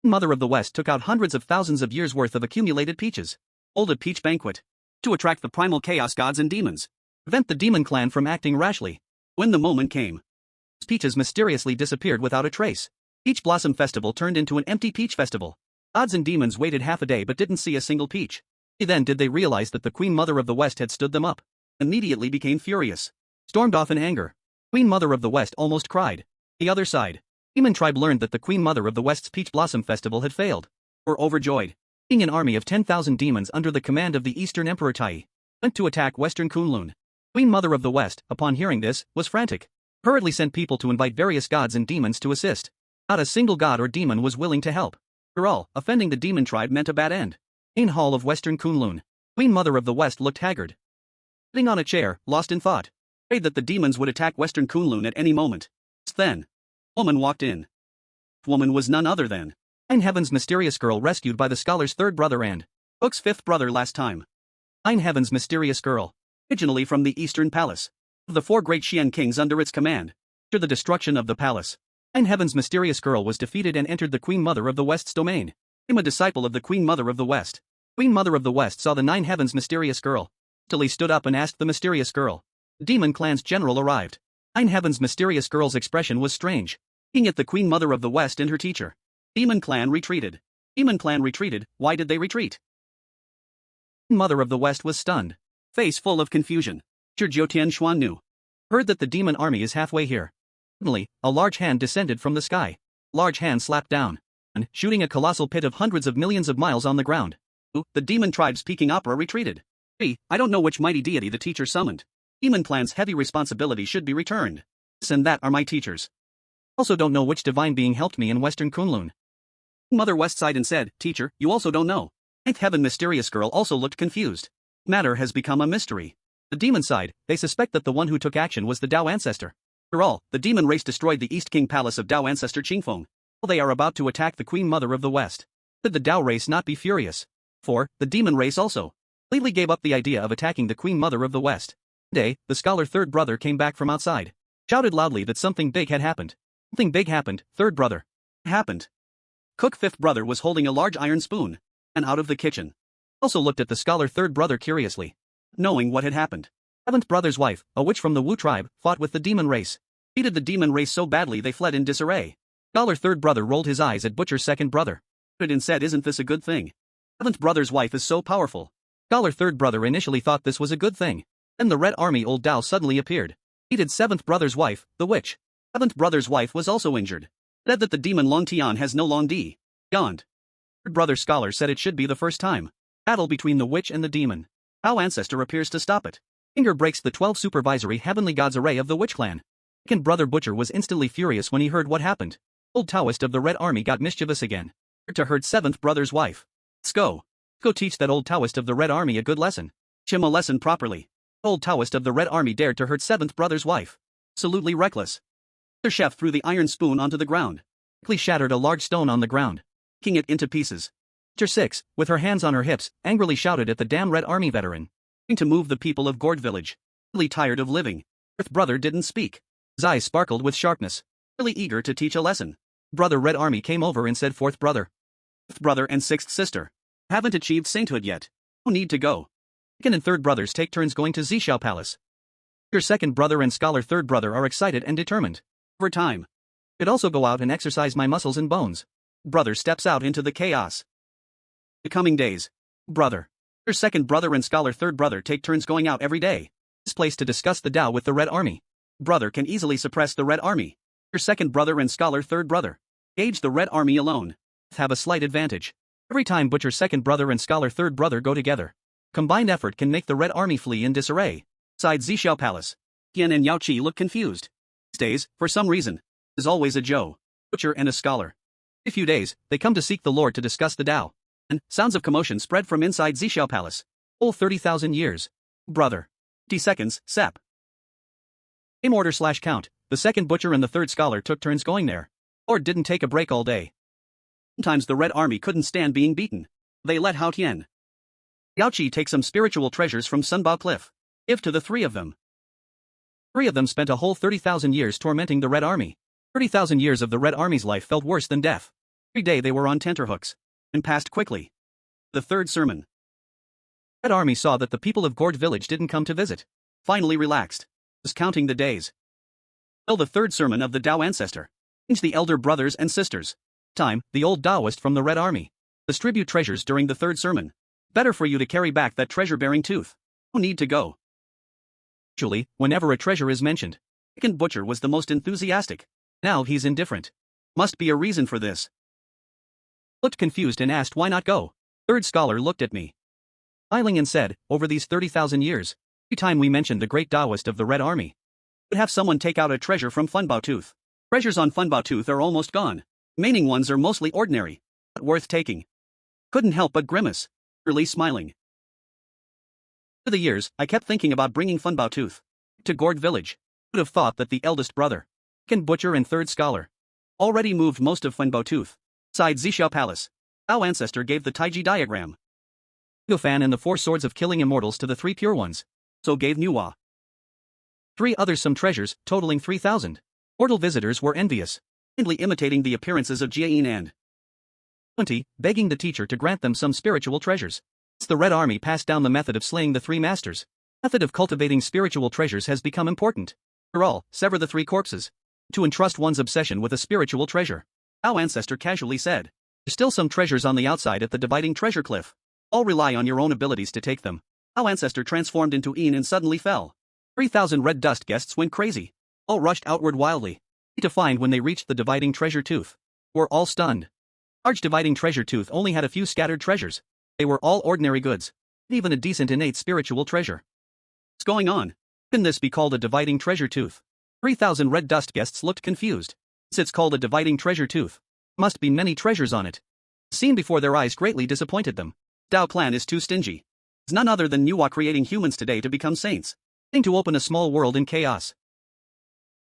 Mother of the West took out hundreds of thousands of years worth of accumulated peaches. Hold a peach banquet. To attract the primal chaos gods and demons. Prevent the demon clan from acting rashly. When the moment came, peaches mysteriously disappeared without a trace. Peach Blossom Festival turned into an empty peach festival. Gods and demons waited half a day but didn't see a single peach. Then did they realize that the Queen Mother of the West had stood them up. Immediately became furious. Stormed off in anger. Queen Mother of the West almost cried. The other side. Demon tribe learned that the Queen Mother of the West's Peach Blossom Festival had failed. Were overjoyed. Seeing an army of 10,000 demons under the command of the Eastern Emperor Tai, went to attack Western Kunlun. Queen Mother of the West, upon hearing this, was frantic. Hurriedly sent people to invite various gods and demons to assist. Not a single god or demon was willing to help. After all, offending the demon tribe meant a bad end. Main hall of Western Kunlun. Queen Mother of the West looked haggard. Sitting on a chair, lost in thought. Afraid that the demons would attack Western Kunlun at any moment. Just then, a woman walked in. The woman was none other than Nine Heaven's mysterious girl rescued by the scholar's third brother and Cook's fifth brother last time. Nine Heaven's mysterious girl. Originally from the Eastern Palace. Of the 4 great Xian kings under its command. After the destruction of the palace, Nine Heaven's mysterious girl was defeated and entered the Queen Mother of the West's domain. Became a disciple of the Queen Mother of the West. Queen Mother of the West saw the Nine Heaven's mysterious girl. Hastily stood up and asked the mysterious girl. The demon clan's general arrived. Nine Heaven's mysterious girl's expression was strange. Looking at the Queen Mother of the West and her teacher. Demon clan retreated. Demon clan retreated, why did they retreat? Mother of the West was stunned. Face full of confusion. Jiutian Xuan knew. Heard that the demon army is halfway here. Suddenly, a large hand descended from the sky. Large hand slapped down, and shooting a colossal pit of hundreds of millions of miles on the ground. The demon tribe's peaking opera retreated. I don't know which mighty deity the teacher summoned. Demon plan's heavy responsibility should be returned. This and that are my teachers. Also don't know which divine being helped me in Western Kunlun. Mother West sighed and said, Teacher, you also don't know. Ninth Heaven mysterious girl also looked confused. Matter has become a mystery. The demon side, they suspect that the one who took action was the Dao ancestor. After all, the demon race destroyed the East King Palace of Dao ancestor Qingfeng. They are about to attack the Queen Mother of the West. Could the Dao race not be furious? For, the demon race also completely gave up the idea of attacking the Queen Mother of the West. One day, the scholar third brother came back from outside. Shouted loudly that something big had happened. Something big happened, third brother. Happened. Cook fifth brother was holding a large iron spoon. And out of the kitchen. Also looked at the scholar third brother curiously. Knowing what had happened. Seventh brother's wife, a witch from the Wu tribe, fought with the demon race. Defeated the demon race so badly they fled in disarray. Scholar third brother rolled his eyes at butcher's second brother. And said, isn't this a good thing? Seventh brother's wife is so powerful. Scholar third brother initially thought this was a good thing. Then the Red Army old Dao suddenly appeared. Defeated seventh brother's wife, the witch. Seventh brother's wife was also injured. Said that the demon Long Tian has no Long Di. Beyond. Third brother scholar said it should be the first time. Battle between the witch and the demon. Dao ancestor appears to stop it. Finger breaks the 12 supervisory heavenly gods array of the witch clan. Second brother butcher was instantly furious when he heard what happened. Old Taoist of the Red Army got mischievous again. To hurt seventh brother's wife. Let's go. Go teach that old Taoist of the Red Army a good lesson. Teach him a lesson properly. Old Taoist of the Red Army dared to hurt seventh brother's wife. Absolutely reckless. The chef threw the iron spoon onto the ground. Quickly shattered a large stone on the ground. Kicking it into pieces. Teacher 6, with her hands on her hips, angrily shouted at the damn Red Army veteran. Trying to move the people of Gourd village. Really tired of living. Fourth brother didn't speak. His eyes sparkled with sharpness. Really eager to teach a lesson. Brother Red Army came over and said, fourth brother. Fifth brother and sixth sister. Haven't achieved sainthood yet. No need to go. Second and third brothers take turns going to Zishao Palace. Your second brother and scholar third brother are excited and determined. Over time. Could also go out and exercise my muscles and bones. Brother steps out into the chaos. The coming days. Brother. Your second brother and scholar third brother take turns going out every day. This place to discuss the Dao with the Red Army. Brother can easily suppress the Red Army. Your second brother and scholar third brother. Gauge the Red Army alone. Have a slight advantage. Every time butcher second brother and scholar third brother go together. Combined effort can make the Red Army flee in disarray. Inside Zishao Palace. Tian and Yao Qi look confused. These days, for some reason, there's always a Zhou, butcher and a scholar. In a few days, they come to seek the Lord to discuss the Dao. And sounds of commotion spread from inside Zishao Palace. Whole 30,000 years. Brother. 50 seconds, sap. Same order/count, the second butcher and the third scholar took turns going there. Lord didn't take a break all day. Sometimes the Red Army couldn't stand being beaten. They let Hao Tian, Yao Qi take some spiritual treasures from Sunbao Cliff. Give to the three of them. Three of them spent a whole 30,000 years tormenting the Red Army. 30,000 years of the Red Army's life felt worse than death. Every day they were on tenterhooks. And passed quickly. The third sermon. Red Army saw that the people of Gourd village didn't come to visit. Finally relaxed. Was counting the days. Till the third sermon of the Dao ancestor. Change the elder brothers and sisters. Time, the old Daoist from the Red Army. Distribute treasures during the third sermon. Better for you to carry back that treasure-bearing tooth. No need to go. Usually, whenever a treasure is mentioned, second butcher was the most enthusiastic. Now he's indifferent. Must be a reason for this. Looked confused and asked why not go. Third scholar looked at me, smiling and said, over these 30,000 years, every time we mentioned the great Daoist of the Red Army, would have someone take out a treasure from Funbao Tooth. Treasures on Funbao Tooth are almost gone. Remaining ones are mostly ordinary, but worth taking. Couldn't help but grimace, really smiling. For the years, I kept thinking about bringing Funbao Tooth to Gourd village. Would have thought that the eldest brother, second butcher and third scholar, already moved most of Funbao Tooth. Inside Zishao Palace, Dao ancestor gave the Taiji diagram. Fan and the 4 swords of killing immortals to the 3 pure ones. So gave Nuwa. 3 others some treasures, totaling 3,000. Mortal visitors were envious, kindly imitating the appearances of Jieyin and 20, begging the teacher to grant them some spiritual treasures. The Red Army passed down the method of slaying the 3 masters. Method of cultivating spiritual treasures has become important. After all, sever the 3 corpses. To entrust one's obsession with a spiritual treasure. Our ancestor casually said. There's still some treasures on the outside at the dividing treasure cliff. All rely on your own abilities to take them. Our ancestor transformed into Een and suddenly fell. 3,000 red dust guests went crazy. All rushed outward wildly. To find when they reached the dividing treasure tooth. Were all stunned. Large dividing treasure tooth only had a few scattered treasures. They were all ordinary goods. Even a decent innate spiritual treasure. What's going on? Can this be called a dividing treasure tooth? 3,000 red dust guests looked confused. It's called a dividing treasure tooth. Must be many treasures on it. Seen before their eyes greatly disappointed them. Dao clan is too stingy. It's none other than Nuwa creating humans today to become saints. To open a small world in chaos.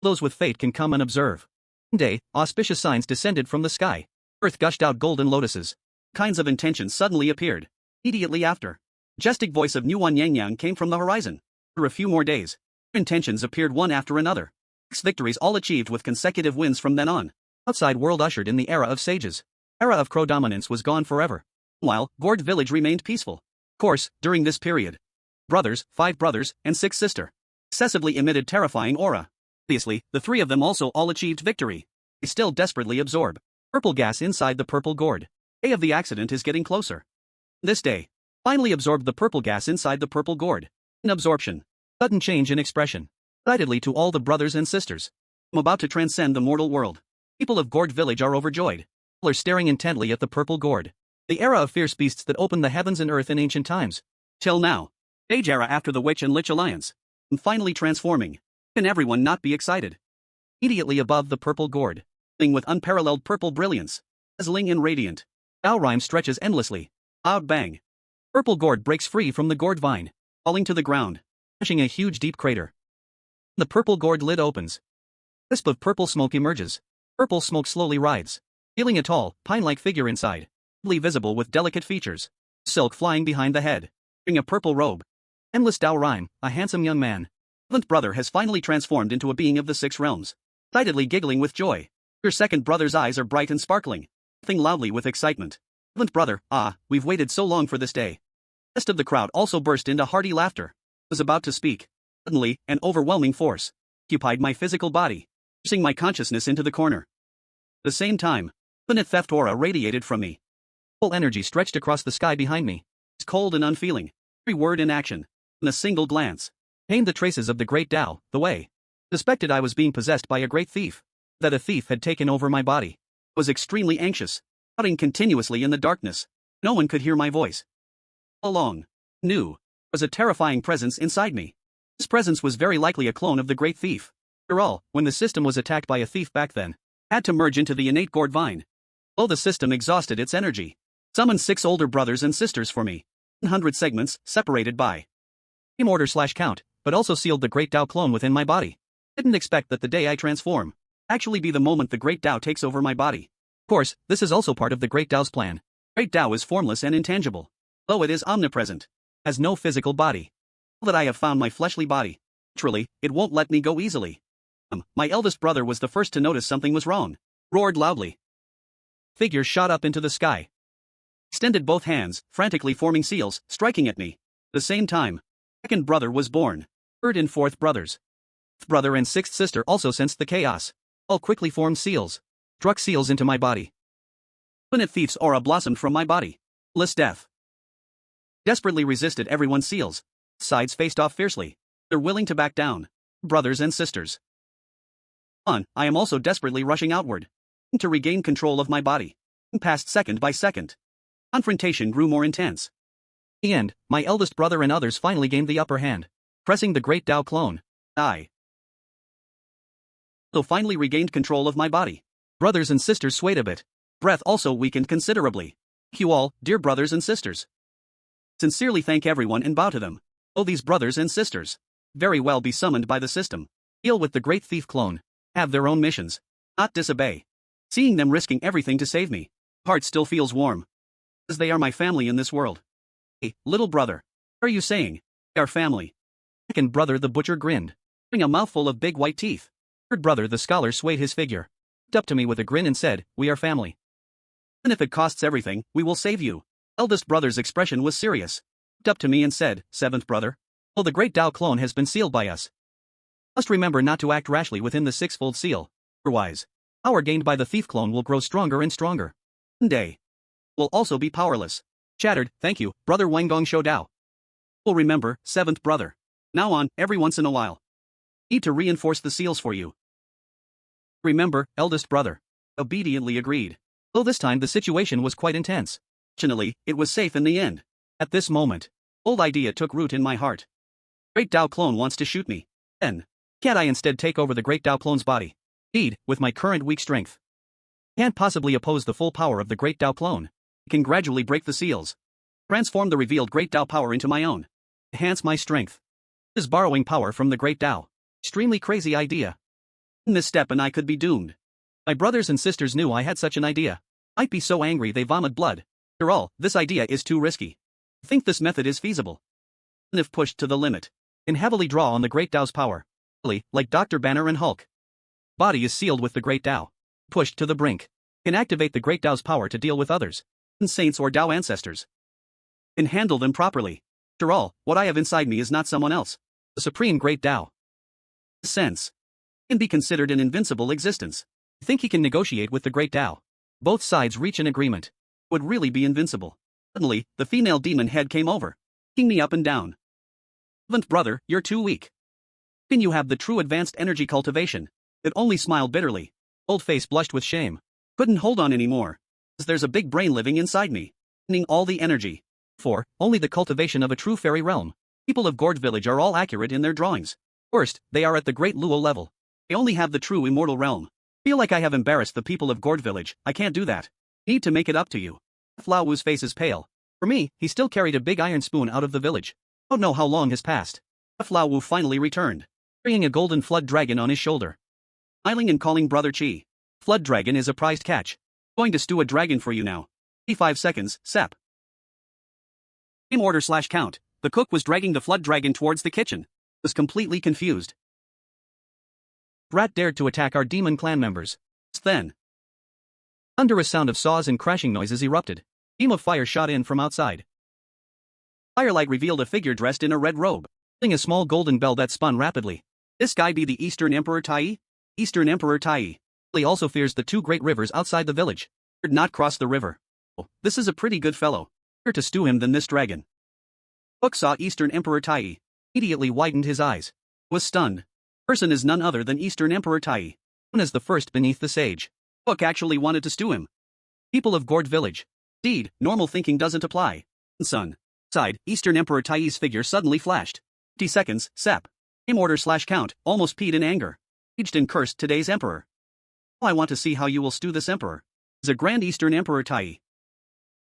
Those with fate can come and observe. One day, auspicious signs descended from the sky. Earth gushed out golden lotuses. Kinds of intentions suddenly appeared. Immediately after, majestic voice of Nuwan Yangyang came from the horizon. For a few more days, intentions appeared one after another. 6 victories all achieved with consecutive wins from then on. Outside world ushered in the era of sages. Era of crow dominance was gone forever. While Gourd village remained peaceful. Of course, during this period, brothers, 5 brothers, and 6 sister, excessively emitted terrifying aura. Obviously, the 3 of them also all achieved victory. They still desperately absorb purple gas inside the purple gourd. Day of the accident is getting closer. This day, finally absorbed the purple gas inside the purple gourd. In absorption, sudden change in expression. Excitedly to all the brothers and sisters. I'm about to transcend the mortal world. People of Gourd village are overjoyed. All are staring intently at the purple gourd. The era of fierce beasts that opened the heavens and earth in ancient times. Till now. Age era after the Witch and Lich alliance. And finally transforming. Can everyone not be excited? Immediately above the purple gourd. With unparalleled purple brilliance. Dazzling and radiant. Dao rhyme stretches endlessly. Loud bang. Purple gourd breaks free from the gourd vine. Falling to the ground. Crashing a huge deep crater. The purple gourd lid opens. Wisp of purple smoke emerges. Purple smoke slowly rides. Feeling a tall, pine-like figure inside. Visible with delicate features. Silk flying behind the head. Wearing a purple robe. Endless Dao rhyme, a handsome young man. 7th brother has finally transformed into a being of the 6 realms. Excitedly giggling with joy. Your 2nd brother's eyes are bright and sparkling. Laughing loudly with excitement. 7th brother, we've waited so long for this day. The rest of the crowd also burst into hearty laughter. Was about to speak. Suddenly, an overwhelming force occupied my physical body, pushing my consciousness into the corner. At the same time, infinite theft aura radiated from me. Full energy stretched across the sky behind me. It's cold and unfeeling. Every word in action. In a single glance. Aimed the traces of the great Tao, the way. Suspected I was being possessed by a great thief. That a thief had taken over my body. I was extremely anxious. Shouting continuously in the darkness. No one could hear my voice. All along. Knew. Was a terrifying presence inside me. This presence was very likely a clone of the great thief. After all, when the system was attacked by a thief back then, had to merge into the innate gourd vine. Though the system exhausted its energy. Summoned 6 older brothers and sisters for me. 100 segments, separated by same order/count, but also sealed the great Tao clone within my body. Didn't expect that the day I transform actually be the moment the great Tao takes over my body. Of course, this is also part of the great Tao's plan. Great Tao is formless and intangible. Though it is omnipresent. Has no physical body. Now that I have found my fleshly body, naturally, it won't let me go easily. My eldest brother was the first to notice something was wrong. Roared loudly. Figure shot up into the sky. Extended both hands, frantically forming seals, striking at me. At the same time, 2nd brother was born. 3rd and 4th brothers. 5th brother and 6th sister also sensed the chaos. All quickly formed seals. Struck seals into my body. Infinite thief's aura blossomed from my body. Less death. Desperately resisted everyone's seals. Sides faced off fiercely. They're willing to back down. Brothers and sisters. I am also desperately rushing outward. To regain control of my body. Passed second by second. Confrontation grew more intense. In the end, my eldest brother and others finally gained the upper hand. Pressing the great Tao clone. So finally regained control of my body. Brothers and sisters swayed a bit. Breath also weakened considerably. Thank you all, dear brothers and sisters. Sincerely thank everyone and bow to them. Oh, these brothers and sisters. Very well be summoned by the system. Deal with the great thief clone. Have their own missions. Not disobey. Seeing them risking everything to save me. Heart still feels warm. As they are my family in this world. Hey, little brother. What are you saying? They are family. 2nd brother the butcher grinned. Having a mouthful of big white teeth. 3rd brother the scholar swayed his figure. Looked up to me with a grin and said, we are family. And if it costs everything, we will save you. Eldest brother's expression was serious. Looked up to me and said, 7th brother. Oh, the great Tao clone has been sealed by us. Must remember not to act rashly within the 6-fold seal. Otherwise, power gained by the thief clone will grow stronger and stronger. One day, will also be powerless. Chattered, thank you, brother Wangong Shou Dao. Will remember, seventh brother. Now on, every once in a while. Need to reinforce the seals for you. Remember, eldest brother. Obediently agreed. Though this time the situation was quite intense. Fortunately, it was safe in the end. At this moment, old idea took root in my heart. Great Dao clone wants to shoot me. Then, can't I instead take over the Great Dao clone's body? Indeed, with my current weak strength, can't possibly oppose the full power of the Great Dao clone. I can gradually break the seals. Transform the revealed Great Dao power into my own. Enhance my strength. This is borrowing power from the Great Dao. Extremely crazy idea. In this step and I could be doomed. My brothers and sisters knew I had such an idea. I'd be so angry they vomit blood. After all, this idea is too risky. I think this method is feasible. And if pushed to the limit, can heavily draw on the Great Dao's power. Like Dr. Banner and Hulk. Body is sealed with the Great Dao. Pushed to the brink, can activate the Great Dao's power to deal with others. Saints or Dao ancestors. Can handle them properly. After all, what I have inside me is not someone else. The Supreme Great Dao. In a sense, can be considered an invincible existence. I think he can negotiate with the Great Dao. Both sides reach an agreement. Would really be invincible. Suddenly, the female demon head came over, kicking me up and down. Seventh brother, you're too weak. Can you have the true advanced energy cultivation? It only smiled bitterly. Old face blushed with shame. Couldn't hold on anymore. As there's a big brain living inside me, needing all the energy. For only the cultivation of a true fairy realm. People of Gourd village are all accurate in their drawings. First, they are at the great Luo level. They only have the true immortal realm. Feel like I have embarrassed the people of Gourd village. I can't do that. Need to make it up to you. Lao Wu's face is pale. For me, he still carried a big iron spoon out of the village. Don't know how long has passed. Lao Wu finally returned, carrying a golden flood dragon on his shoulder. Smiling and calling Brother Chi. Flood dragon is a prized catch. Going to stew a dragon for you now. 5 seconds, Sep. In order/count, the cook was dragging the flood dragon towards the kitchen. Was completely confused. Rat dared to attack our demon clan members. Then, under a sound of saws and crashing noises erupted. Beam of fire shot in from outside. Firelight revealed a figure dressed in a red robe, holding a small golden bell that spun rapidly. This guy be the Eastern Emperor Tai? Eastern Emperor Tai. He also fears the two great rivers outside the village. Dared not cross the river. Oh, this is a pretty good fellow. Better to stew him than this dragon. Hook saw Eastern Emperor Tai. Immediately widened his eyes. Was stunned. Person is none other than Eastern Emperor Tai, known as the first beneath the sage. Hook actually wanted to stew him. People of Gourd village. Indeed, normal thinking doesn't apply. Son. Side, Eastern Emperor Tai's figure suddenly flashed. 50 seconds, Sep. Aim order/count, almost peed in anger. Aged and cursed today's emperor. Oh, I want to see how you will stew this emperor. Is a grand Eastern Emperor Tai.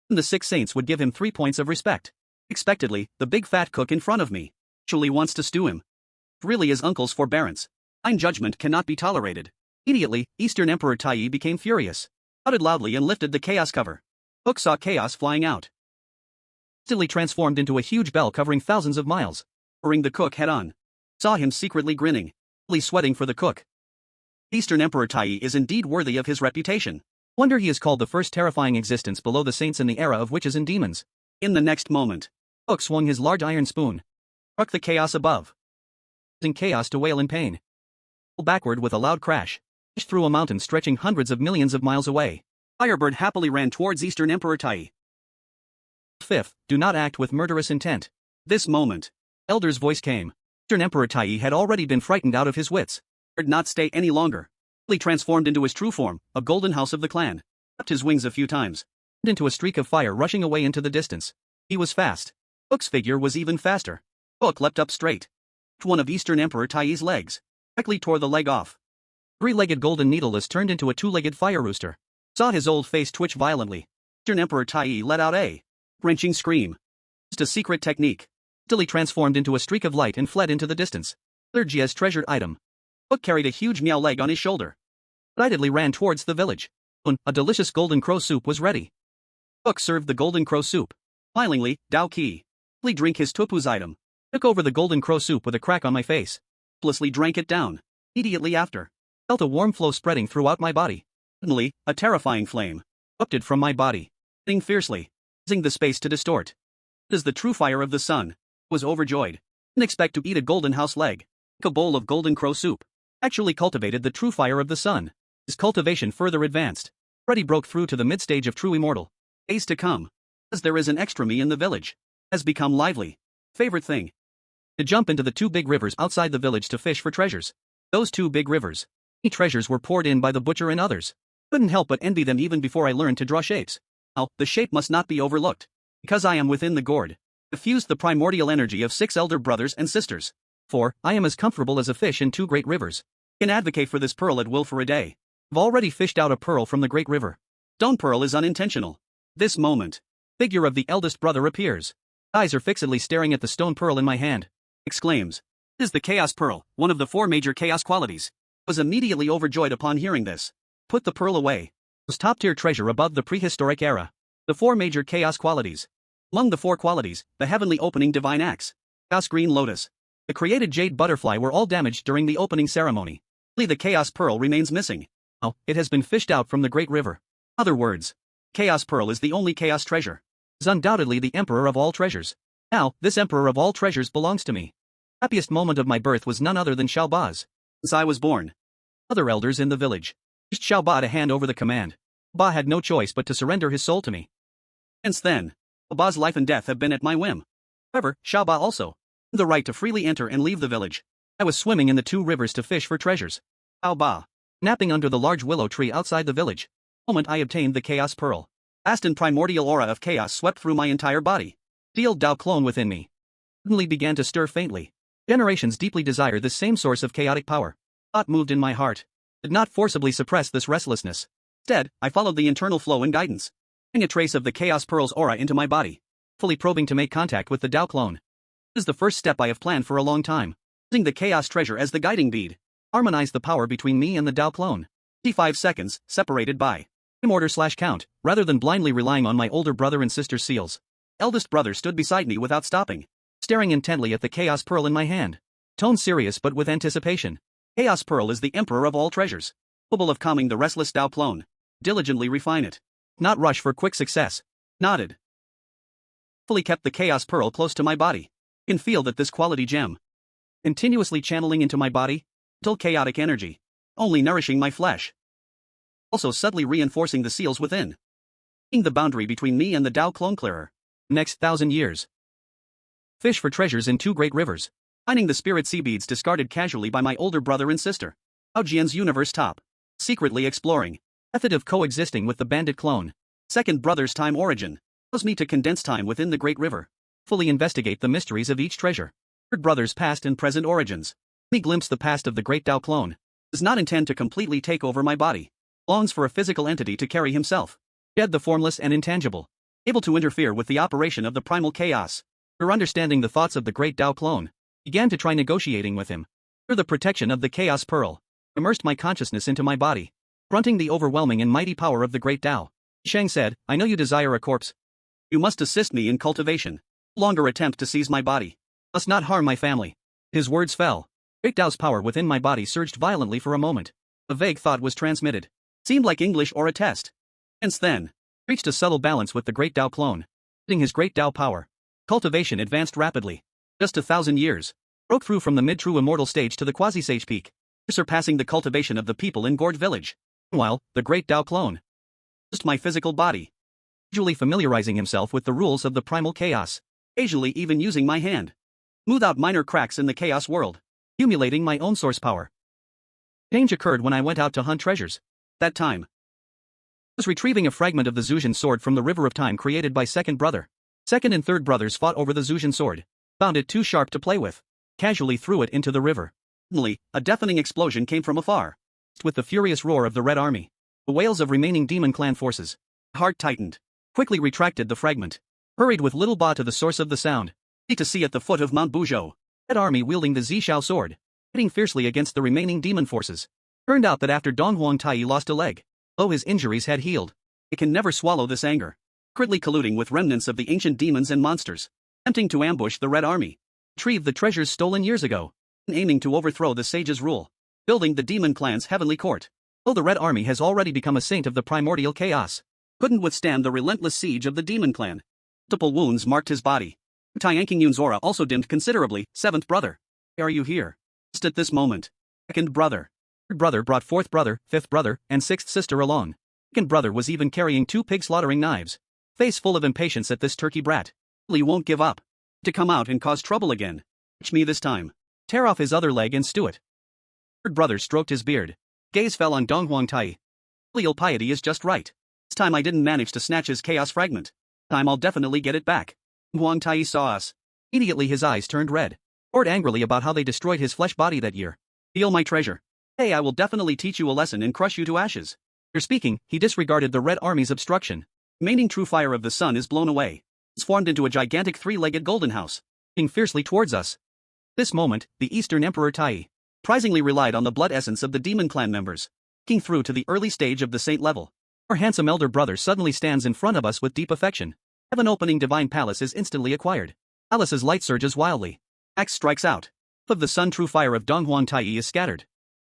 The 6 saints would give him 3 points of respect. Expectedly, the big fat cook in front of me actually wants to stew him. Really is uncle's forbearance. Fine judgment cannot be tolerated. Immediately, Eastern Emperor Tai became furious. Shouted loudly and lifted the chaos cover. Hook saw chaos flying out. Instantly transformed into a huge bell covering thousands of miles. Pouring the cook head on. Saw him secretly grinning. Really sweating for the cook. Eastern Emperor Tai is indeed worthy of his reputation. Wonder he is called the first terrifying existence below the saints in the era of witches and demons. In the next moment, Hook swung his large iron spoon. Struck the chaos above. Causing chaos to wail in pain. Fell backward with a loud crash. Crashed through a mountain stretching hundreds of millions of miles away. Firebird happily ran towards Eastern Emperor Tai. 5th, do not act with murderous intent. This moment, Elder's voice came. Eastern Emperor Tai had already been frightened out of his wits. Dared not stay any longer. He transformed into his true form, a golden house of the clan. Flapped his wings a few times. Turned into a streak of fire rushing away into the distance. He was fast. Hook's figure was even faster. Hook leapt up straight. One of Eastern Emperor Tai's legs. Directly tore the leg off. 3-legged golden needleless turned into a 2-legged fire rooster. Saw his old face twitch violently. Eastern Emperor Tai let out a wrenching scream. Just a secret technique. Till he transformed into a streak of light and fled into the distance. Lergia's treasured item. Hook carried a huge meow leg on his shoulder. Excitedly ran towards the village. Soon, a delicious golden crow soup was ready. Hook served the golden crow soup. Smilingly, Dao Qi. Quickly drink his tupu's item. Took over the golden crow soup with a crack on my face. Helplessly drank it down. Immediately after, felt a warm flow spreading throughout my body. Suddenly, a terrifying flame erupted from my body, burning fiercely, causing the space to distort. It is the true fire of the sun. Was overjoyed. Didn't expect to eat a golden house leg. Like a bowl of golden crow soup. Actually cultivated the true fire of the sun. His cultivation further advanced. Already broke through to the mid-stage of true immortal. Days to come. As there is an extra me in the village. Has become lively. Favorite thing. To jump into the two big rivers outside the village to fish for treasures. Those two big rivers. Many treasures were poured in by the butcher and others. Couldn't help but envy them even before I learned to draw shapes. Now, the shape must not be overlooked. Because I am within the gourd. Diffused the primordial energy of 6 elder brothers and sisters. For, I am as comfortable as a fish in 2 great rivers. Can advocate for this pearl at will for a day. I've already fished out a pearl from the great river. Stone pearl is unintentional. This moment. Figure of the eldest brother appears. Eyes are fixedly staring at the stone pearl in my hand. Exclaims. It is the chaos pearl, one of the 4 major chaos qualities. Was immediately overjoyed upon hearing this. Put the pearl away. It was top-tier treasure above the prehistoric era. The 4 major chaos qualities. Among the 4 qualities, the heavenly opening divine axe. Chaos green lotus. The created jade butterfly were all damaged during the opening ceremony. Only the chaos pearl remains missing. Now, it has been fished out from the great river. Other words. Chaos pearl is the only chaos treasure. It is undoubtedly the emperor of all treasures. Now, this emperor of all treasures belongs to me. Happiest moment of my birth was none other than Xiaoba's. Since I was born. Other elders in the village wished Xiaoba to hand over the command. Ba had no choice but to surrender his soul to me. Hence then, Xiaoba's life and death have been at my whim. However, Xiaoba also had the right to freely enter and leave the village. I was swimming in the 2 rivers to fish for treasures. Xiaoba, napping under the large willow tree outside the village. The moment I obtained the chaos pearl. Vast and primordial aura of chaos swept through my entire body. Sealed Dao clone within me suddenly began to stir faintly. Generations deeply desire this same source of chaotic power. Thought moved in my heart. Did not forcibly suppress this restlessness. Instead, I followed the internal flow and guidance. Putting a trace of the chaos pearl's aura into my body. Fully probing to make contact with the Dao clone. This is the first step I have planned for a long time. Using the chaos treasure as the guiding bead. Harmonize the power between me and the Dao clone. 5 seconds, separated by time order/count, rather than blindly relying on my older brother and sister's seals. Eldest brother stood beside me without stopping, staring intently at the chaos pearl in my hand. Tone serious but with anticipation. Chaos pearl is the emperor of all treasures. Capable of calming the restless Dao clone. Diligently refine it. Not rush for quick success. Nodded. Fully kept the chaos pearl close to my body. Can feel that this quality gem. Continuously channeling into my body. Until chaotic energy. Only nourishing my flesh. Also subtly reinforcing the seals within. Being the boundary between me and the Dao clone clearer. Next 1,000 years. Fish for treasures in 2 great rivers. Finding the spirit sea beads discarded casually by my older brother and sister. Hao Jian's universe top. Secretly exploring. Method of coexisting with the bandit clone. Second brother's time origin. Allows me to condense time within the great river. Fully investigate the mysteries of each treasure. Third brother's past and present origins. Let me glimpse the past of the great Dao clone. Does not intend to completely take over my body. Longs for a physical entity to carry himself. Shed the formless and intangible. Able to interfere with the operation of the primal chaos. Her understanding the thoughts of the great Dao clone. Began to try negotiating with him. Through the protection of the chaos pearl. Immersed my consciousness into my body. Fronting the overwhelming and mighty power of the great Dao. Shang said, I know you desire a corpse. You must assist me in cultivation. No longer attempt to seize my body. Must not harm my family. His words fell. Great Dao's power within my body surged violently for a moment. A vague thought was transmitted. Seemed like English or a test. Hence then. Reached a subtle balance with the great Dao clone. Using his great Dao power. Cultivation advanced rapidly. Just 1,000 years. Broke through from the mid-true immortal stage to the quasi-sage peak. Surpassing the cultivation of the people in Gourd village. Meanwhile, the great Dao clone. Just my physical body. Gradually familiarizing himself with the rules of the primal chaos. Occasionally even using my hand. Smooth out minor cracks in the chaos world. Accumulating my own source power. Change occurred when I went out to hunt treasures. That time. I was retrieving a fragment of the Zhujian sword from the river of time created by second brother. Second and third brothers fought over the Zhujian sword. Found it too sharp to play with. Casually threw it into the river. Suddenly, a deafening explosion came from afar. With the furious roar of the Red Army. The wails of remaining demon clan forces. Heart tightened. Quickly retracted the fragment. Hurried with little Ba to the source of the sound. To see at the foot of Mount Buzhou. Red Army wielding the Zishao sword. Fighting fiercely against the remaining demon forces. Turned out that after Dong Huang Tai lost a leg, though his injuries had healed, it can never swallow this anger. Secretly colluding with remnants of the ancient demons and monsters. Attempting to ambush the Red Army. Retrieve the treasures stolen years ago. And aiming to overthrow the sage's rule. Building the demon clan's heavenly court. Though the Red Army has already become a saint of the primordial chaos. Couldn't withstand the relentless siege of the demon clan. Multiple wounds marked his body. Tianqing Yun's aura also dimmed considerably. Seventh brother. Why are you here? Just at this moment. Second brother. Third brother brought fourth brother, fifth brother, and sixth sister along. Second brother was even carrying 2 pig slaughtering knives. face full of impatience at this turkey brat. He won't give up. To come out and cause trouble again. Catch me this time. Tear off his other leg and stew it. Third brother stroked his beard. Gaze fell on Dong Huang Tai. Filial piety is just right. This time I didn't manage to snatch his chaos fragment. Time I'll definitely get it back. Huang Tai saw us. Immediately his eyes turned red. Roared angrily about how they destroyed his flesh body that year. Steal my treasure. Hey, I will definitely teach you a lesson and crush you to ashes. After speaking, he disregarded the Red Army's obstruction. Remaining true fire of the sun is blown away. It's formed into a gigantic three-legged golden house, moving fiercely towards us. This moment, the Eastern Emperor Tai surprisingly relied on the blood essence of the demon clan members, breaking through to the early stage of the saint level. Our handsome elder brother suddenly stands in front of us with deep affection. Heaven-opening divine palace is instantly acquired. Palace's light surges wildly. Axe strikes out. Of the sun true fire of Dong Huang Tai is scattered.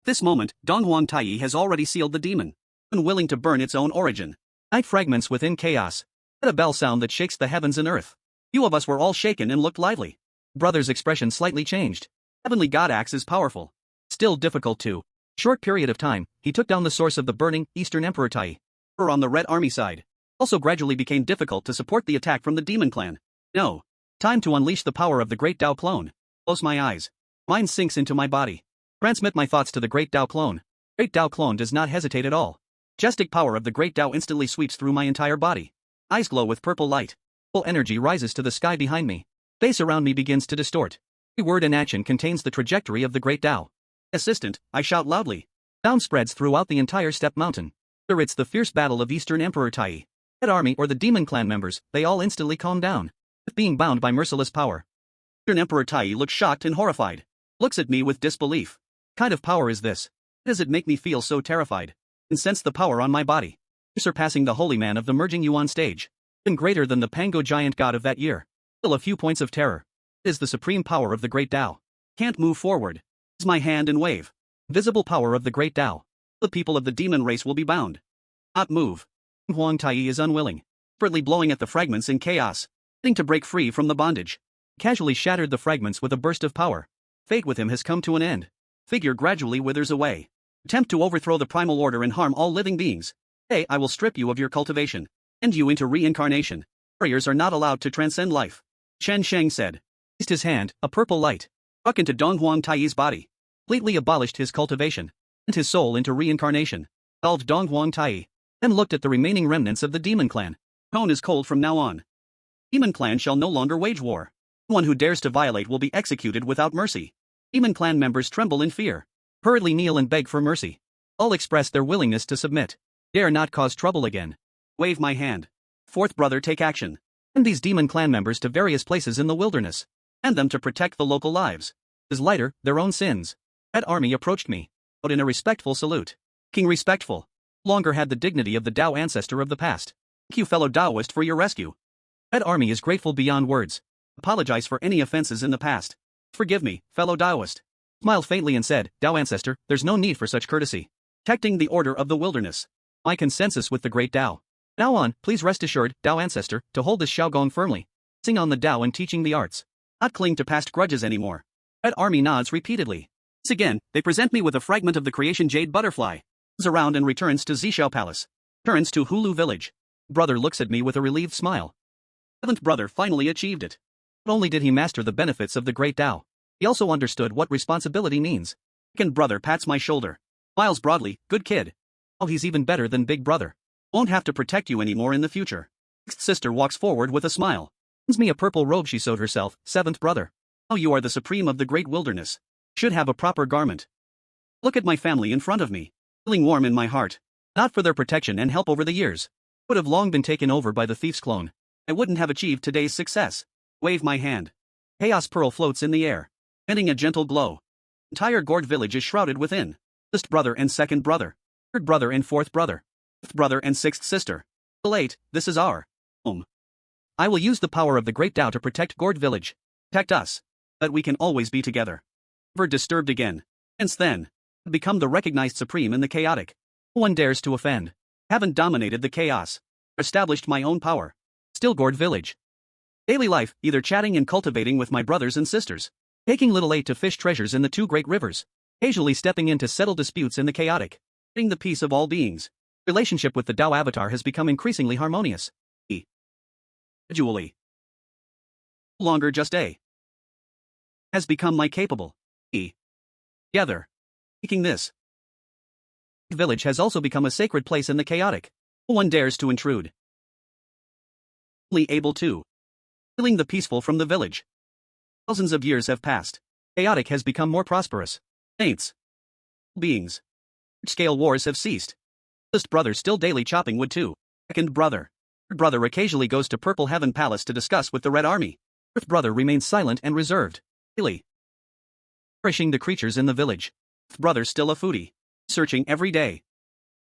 This moment, Dong Huang Tai has already sealed the demon, unwilling to burn its own origin. Night fragments within chaos. At a bell sound that shakes the heavens and earth. Few of us were all shaken and looked lively. Brother's expression slightly changed. Heavenly God axe is powerful. Still difficult to. Short period of time, he took down the source of the burning Eastern Emperor Tai. On the Red Army side. Also gradually became difficult to support the attack from the demon clan. No. Time to unleash the power of the great Dao clone. Close my eyes. Mind sinks into my body. Transmit my thoughts to the great Dao clone. Great Dao clone does not hesitate at all. Majestic power of the great Dao instantly sweeps through my entire body. Eyes glow with purple light. Full energy rises to the sky behind me. Space around me begins to distort. Every word and action contains the trajectory of the great Dao. Assistant, I shout loudly. Sound spreads throughout the entire steppe mountain. Whether it's the fierce battle of Eastern Emperor Tai, Red Army or the demon clan members, they all instantly calm down. With being bound by merciless power. Eastern Emperor Tai looks shocked and horrified. Looks at me with disbelief. What kind of power is this? Why does it make me feel so terrified? And sense the power on my body. Surpassing the holy man of the merging Yuan stage. Even greater than the Pango giant god of that year. Still a few points of terror. It is the supreme power of the great Dao. Can't move forward. Use my hand and wave. Visible power of the great Dao. The people of the demon race will be bound. Not move. Huang Tai is unwilling. Desperately blowing at the fragments in chaos. Wanting to break free from the bondage. Casually shattered the fragments with a burst of power. Fate with him has come to an end. Figure gradually withers away. Attempt to overthrow the primal order and harm all living beings. Hey, I will strip you of your cultivation. End you into reincarnation. Warriors are not allowed to transcend life. Chen Sheng said. Raised his hand, a purple light struck into Dong Huang Tai's body. Completely abolished his cultivation. Sent his soul into reincarnation. Dissolved Dong Huang Tai. Then looked at the remaining remnants of the demon clan. Tone is cold from now on. Demon clan shall no longer wage war. One who dares to violate will be executed without mercy. Demon clan members tremble in fear. Hurriedly kneel and beg for mercy. All express their willingness to submit. Dare not cause trouble again. Wave my hand. Fourth brother, take action. Send these demon clan members to various places in the wilderness. And them to protect the local lives. As lighter, their own sins. Red Army approached me. Out in a respectful salute. King respectful. Longer had the dignity of the Dao ancestor of the past. Thank you, fellow Daoist, for your rescue. Red Army is grateful beyond words. Apologize for any offenses in the past. Forgive me, fellow Daoist. Smiled faintly and said, Dao ancestor, there's no need for such courtesy. Protecting the order of the wilderness. My consensus with the great Dao. Now on, please rest assured, Dao ancestor, to hold this Xiaogong firmly. Sing on the Dao and teaching the arts. Not cling to past grudges anymore. Red Army nods repeatedly. Once again, they present me with a fragment of the creation jade butterfly. Goes around and returns to Zishao Palace. Turns to Hulu Village. Brother looks at me with a relieved smile. Seventh brother finally achieved it. Not only did he master the benefits of the great Dao, he also understood what responsibility means. Second brother pats my shoulder. Smiles broadly, good kid. Oh, he's even better than big brother. Won't have to protect you anymore in the future. Sixth sister walks forward with a smile. Hands me a purple robe she sewed herself. Seventh brother. Now you are the supreme of the great wilderness. Should have a proper garment. Look at my family in front of me. Feeling warm in my heart. Not for their protection and help over the years. Would have long been taken over by the thief's clone. I wouldn't have achieved today's success. Wave my hand. Chaos pearl floats in the air, emitting a gentle glow. Entire Gourd village is shrouded within. First brother and second brother. Third brother and fourth brother. Fifth brother and sixth sister. Till 8, this is our home. I will use the power of the great Dao to protect Gourd village. Protect us. That we can always be together. Never disturbed again. Hence then, become the recognized supreme in the chaotic. No one dares to offend. Haven't dominated the chaos. Established my own power. Still Gourd village. Daily life, either chatting and cultivating with my brothers and sisters. Taking little 8 to fish treasures in the 2 great rivers. Occasionally stepping in to settle disputes in the chaotic. Getting the peace of all beings. Relationship with the Dao avatar has become increasingly harmonious. Gradually. No longer just a. Has become my capable. E. Together. Making this village has also become a sacred place in the chaotic. No one dares to intrude. Only able to. Stealing the peaceful from the village. Thousands of years have passed. Chaotic has become more prosperous. Saints. Beings. Large-scale wars have ceased. Eldest brother still daily chopping wood too. Second brother. Third brother occasionally goes to Purple Heaven Palace to discuss with the Red Army. Fourth brother remains silent and reserved. Daily. Nourishing the creatures in the village. Fifth brother still a foodie. Searching every day.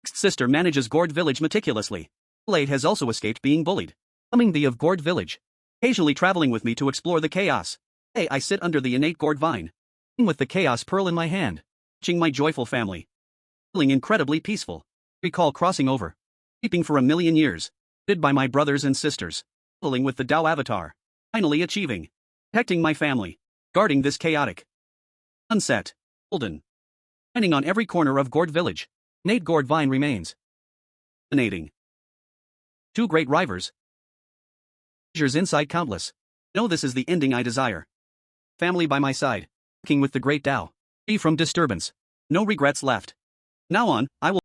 Sixth sister manages Gourd village meticulously. Late has also escaped being bullied. Coming the of Gourd village. Occasionally traveling with me to explore the chaos. Today I sit under the innate Gourd vine. With the chaos pearl in my hand. Watching my joyful family. Feeling incredibly peaceful. Recall crossing over. Sleeping for 1,000,000 years. Did by my brothers and sisters. Pulling with the Tao avatar. Finally achieving. Protecting my family. Guarding this chaotic. Sunset. Golden. Shining on every corner of Gourd village. Innate Gourd vine remains. Fascinating. Two great rivals. Treasures inside countless. Know this is the ending I desire. Family by my side. Working with the great Tao. Free from disturbance. No regrets left. Now on, I will